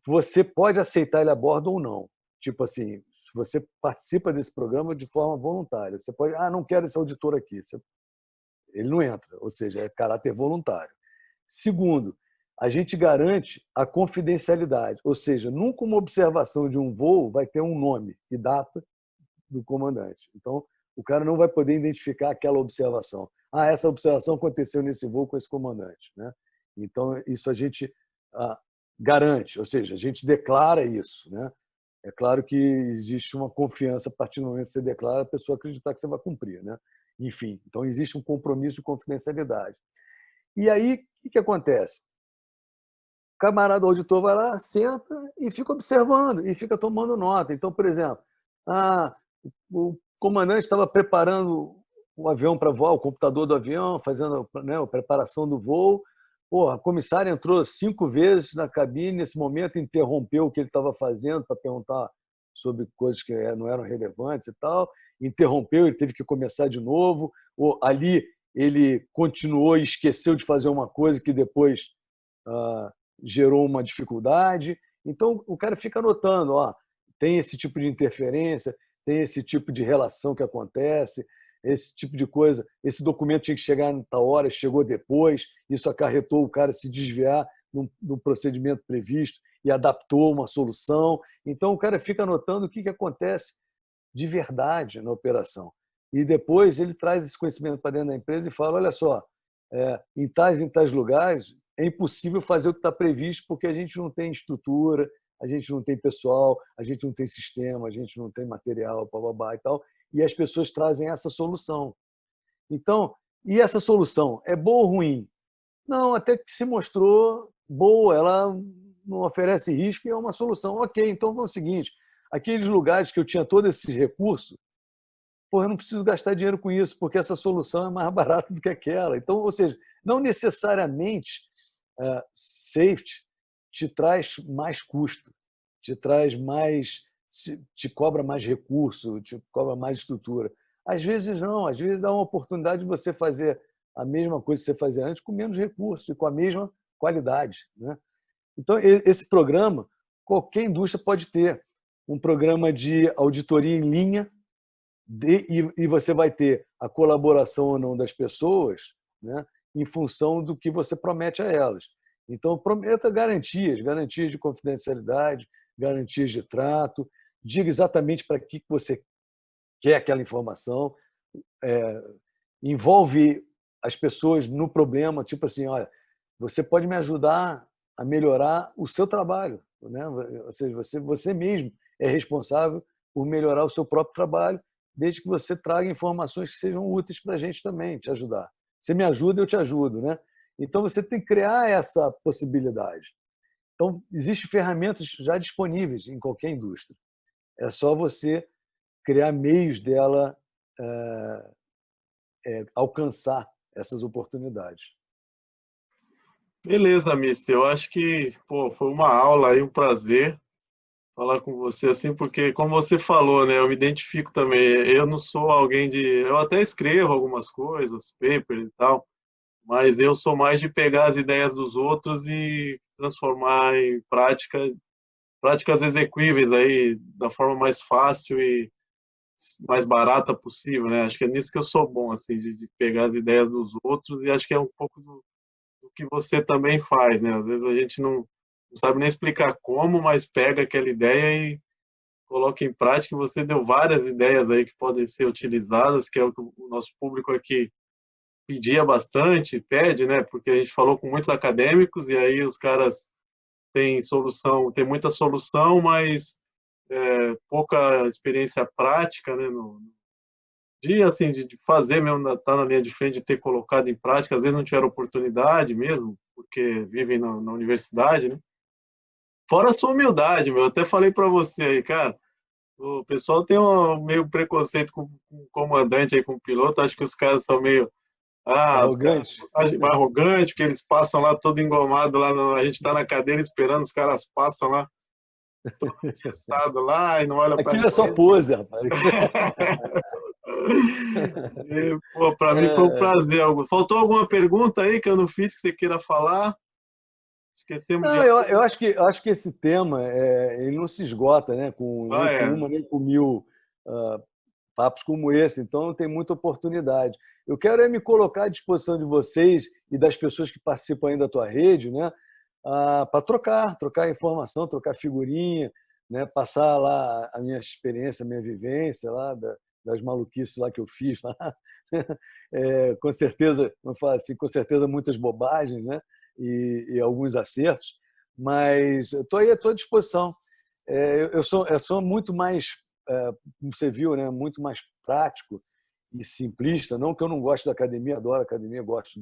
você pode aceitar ele a bordo ou não. Tipo assim, se você participa desse programa de forma voluntária, você pode, não quero esse auditor aqui. Ele não entra, ou seja, é caráter voluntário. Segundo, a gente garante a confidencialidade, ou seja, nunca uma observação de um voo vai ter um nome e data do comandante. Então, o cara não vai poder identificar aquela observação. Essa observação aconteceu nesse voo com esse comandante, né? Então, isso a gente garante, ou seja, a gente declara isso, né? É claro que existe uma confiança a partir do momento que você declara, a pessoa acreditar que você vai cumprir, né? Enfim, então existe um compromisso de confidencialidade. E aí, o que acontece? O camarada auditor vai lá, senta e fica observando, e fica tomando nota. Então, por exemplo, o comandante estava preparando o avião para voar, o computador do avião, fazendo, né, a preparação do voo. Pô, a comissária entrou 5 vezes na cabine, nesse momento interrompeu o que ele estava fazendo para perguntar sobre coisas que não eram relevantes e tal, interrompeu, ele teve que começar de novo, ali ele continuou e esqueceu de fazer uma coisa que depois gerou uma dificuldade. Então, o cara fica anotando, tem esse tipo de interferência, tem esse tipo de relação que acontece, esse tipo de coisa, esse documento tinha que chegar em tal hora, chegou depois, isso acarretou o cara se desviar do procedimento previsto e adaptou uma solução. Então, o cara fica anotando o que acontece de verdade na operação. E depois ele traz esse conhecimento para dentro da empresa e fala, olha só, em tais lugares é impossível fazer o que está previsto porque a gente não tem estrutura, a gente não tem pessoal, a gente não tem sistema, a gente não tem material, bababá e tal, e as pessoas trazem essa solução. Então, e essa solução é boa ou ruim? Não, até que se mostrou boa, ela não oferece risco e é uma solução. Ok, então vamos ao seguinte, aqueles lugares que eu tinha todos esses recursos, eu não preciso gastar dinheiro com isso, porque essa solução é mais barata do que aquela. Então, ou seja, não necessariamente safety te traz mais custo, te traz mais, te cobra mais recurso, te cobra mais estrutura. Às vezes não, às vezes dá uma oportunidade de você fazer a mesma coisa que você fazia antes com menos recursos e com a mesma qualidade, né? Então, esse programa, qualquer indústria pode ter um programa de auditoria em linha e você vai ter a colaboração ou não das pessoas, né, em função do que você promete a elas. Então, prometa garantias de confidencialidade, garantias de trato, diga exatamente para que você quer aquela informação, envolve as pessoas no problema, tipo assim, olha, você pode me ajudar a melhorar o seu trabalho, né? Ou seja, você mesmo é responsável por melhorar o seu próprio trabalho, desde que você traga informações que sejam úteis para a gente também, te ajudar. Você me ajuda, eu te ajudo, né? Então, você tem que criar essa possibilidade. Então, existem ferramentas já disponíveis em qualquer indústria. É só você criar meios dela alcançar essas oportunidades. Beleza, mister. Eu acho que, pô, foi uma aula aí, um prazer falar com você assim, porque como você falou, né, eu me identifico também. Eu não sou alguém de, eu até escrevo algumas coisas, paper e tal, mas eu sou mais de pegar as ideias dos outros e transformar em práticas execuíveis aí da forma mais fácil e mais barata possível, né? Acho que é nisso que eu sou bom, assim, de pegar as ideias dos outros e acho que é um pouco do que você também faz, né? Às vezes a gente não sabe nem explicar como, mas pega aquela ideia e coloca em prática. E você deu várias ideias aí que podem ser utilizadas, que é o que o nosso público aqui pedia bastante, pede, né? Porque a gente falou com muitos acadêmicos e aí os caras têm solução, tem muita solução, mas pouca experiência prática, né? De assim de fazer mesmo, estar na linha de frente, de ter colocado em prática, às vezes não tiveram oportunidade mesmo, porque vivem na universidade, né? Fora a sua humildade, meu, eu até falei para você aí, cara, o pessoal tem um meio preconceito com o comandante aí, com o piloto, acho que os caras são meio, os caras Arrogante? acham arrogante, porque eles passam lá todo engomado, a gente está na cadeira esperando, os caras passam lá, todo engessado lá, e não olha para Aquilo é só gente. pose, rapaz. E, pô, para mim foi um prazer. Faltou alguma pergunta aí que eu não fiz que você queira falar? Esquecemos de Não, eu acho que esse tema ele não se esgota, né? Nem com é. uma, nem com 1000 papos como esse. Então, tem muita oportunidade. Eu quero me colocar à disposição de vocês e das pessoas que participam aí da tua rede, né? Para trocar informação, trocar figurinha, né? Passar lá a minha experiência, a minha vivência lá, das maluquices lá que eu fiz lá. Com certeza, vamos falar assim, com certeza muitas bobagens, né? E alguns acertos, mas estou aí à tua disposição. Eu sou muito mais, como você viu, né? Muito mais prático e simplista. Não que eu não goste da academia, adoro a academia, gosto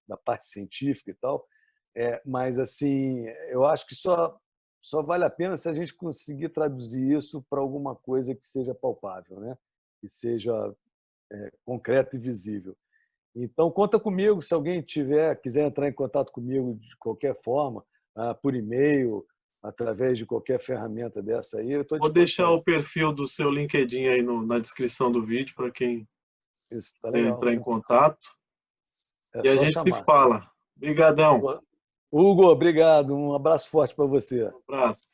da parte científica e tal, mas assim, eu acho que só vale a pena se a gente conseguir traduzir isso para alguma coisa que seja palpável, né? Que seja concreto e visível. Então, conta comigo, se alguém quiser entrar em contato comigo de qualquer forma, por e-mail, através de qualquer ferramenta dessa aí, eu estou à Vou deixar disposição. o perfil do seu LinkedIn aí na descrição do vídeo para quem Isso está quiser legal, entrar em tranquilo. contato. É E a só gente se chamar. fala. Obrigadão. Hugo, obrigado. Um abraço forte para você. Um abraço.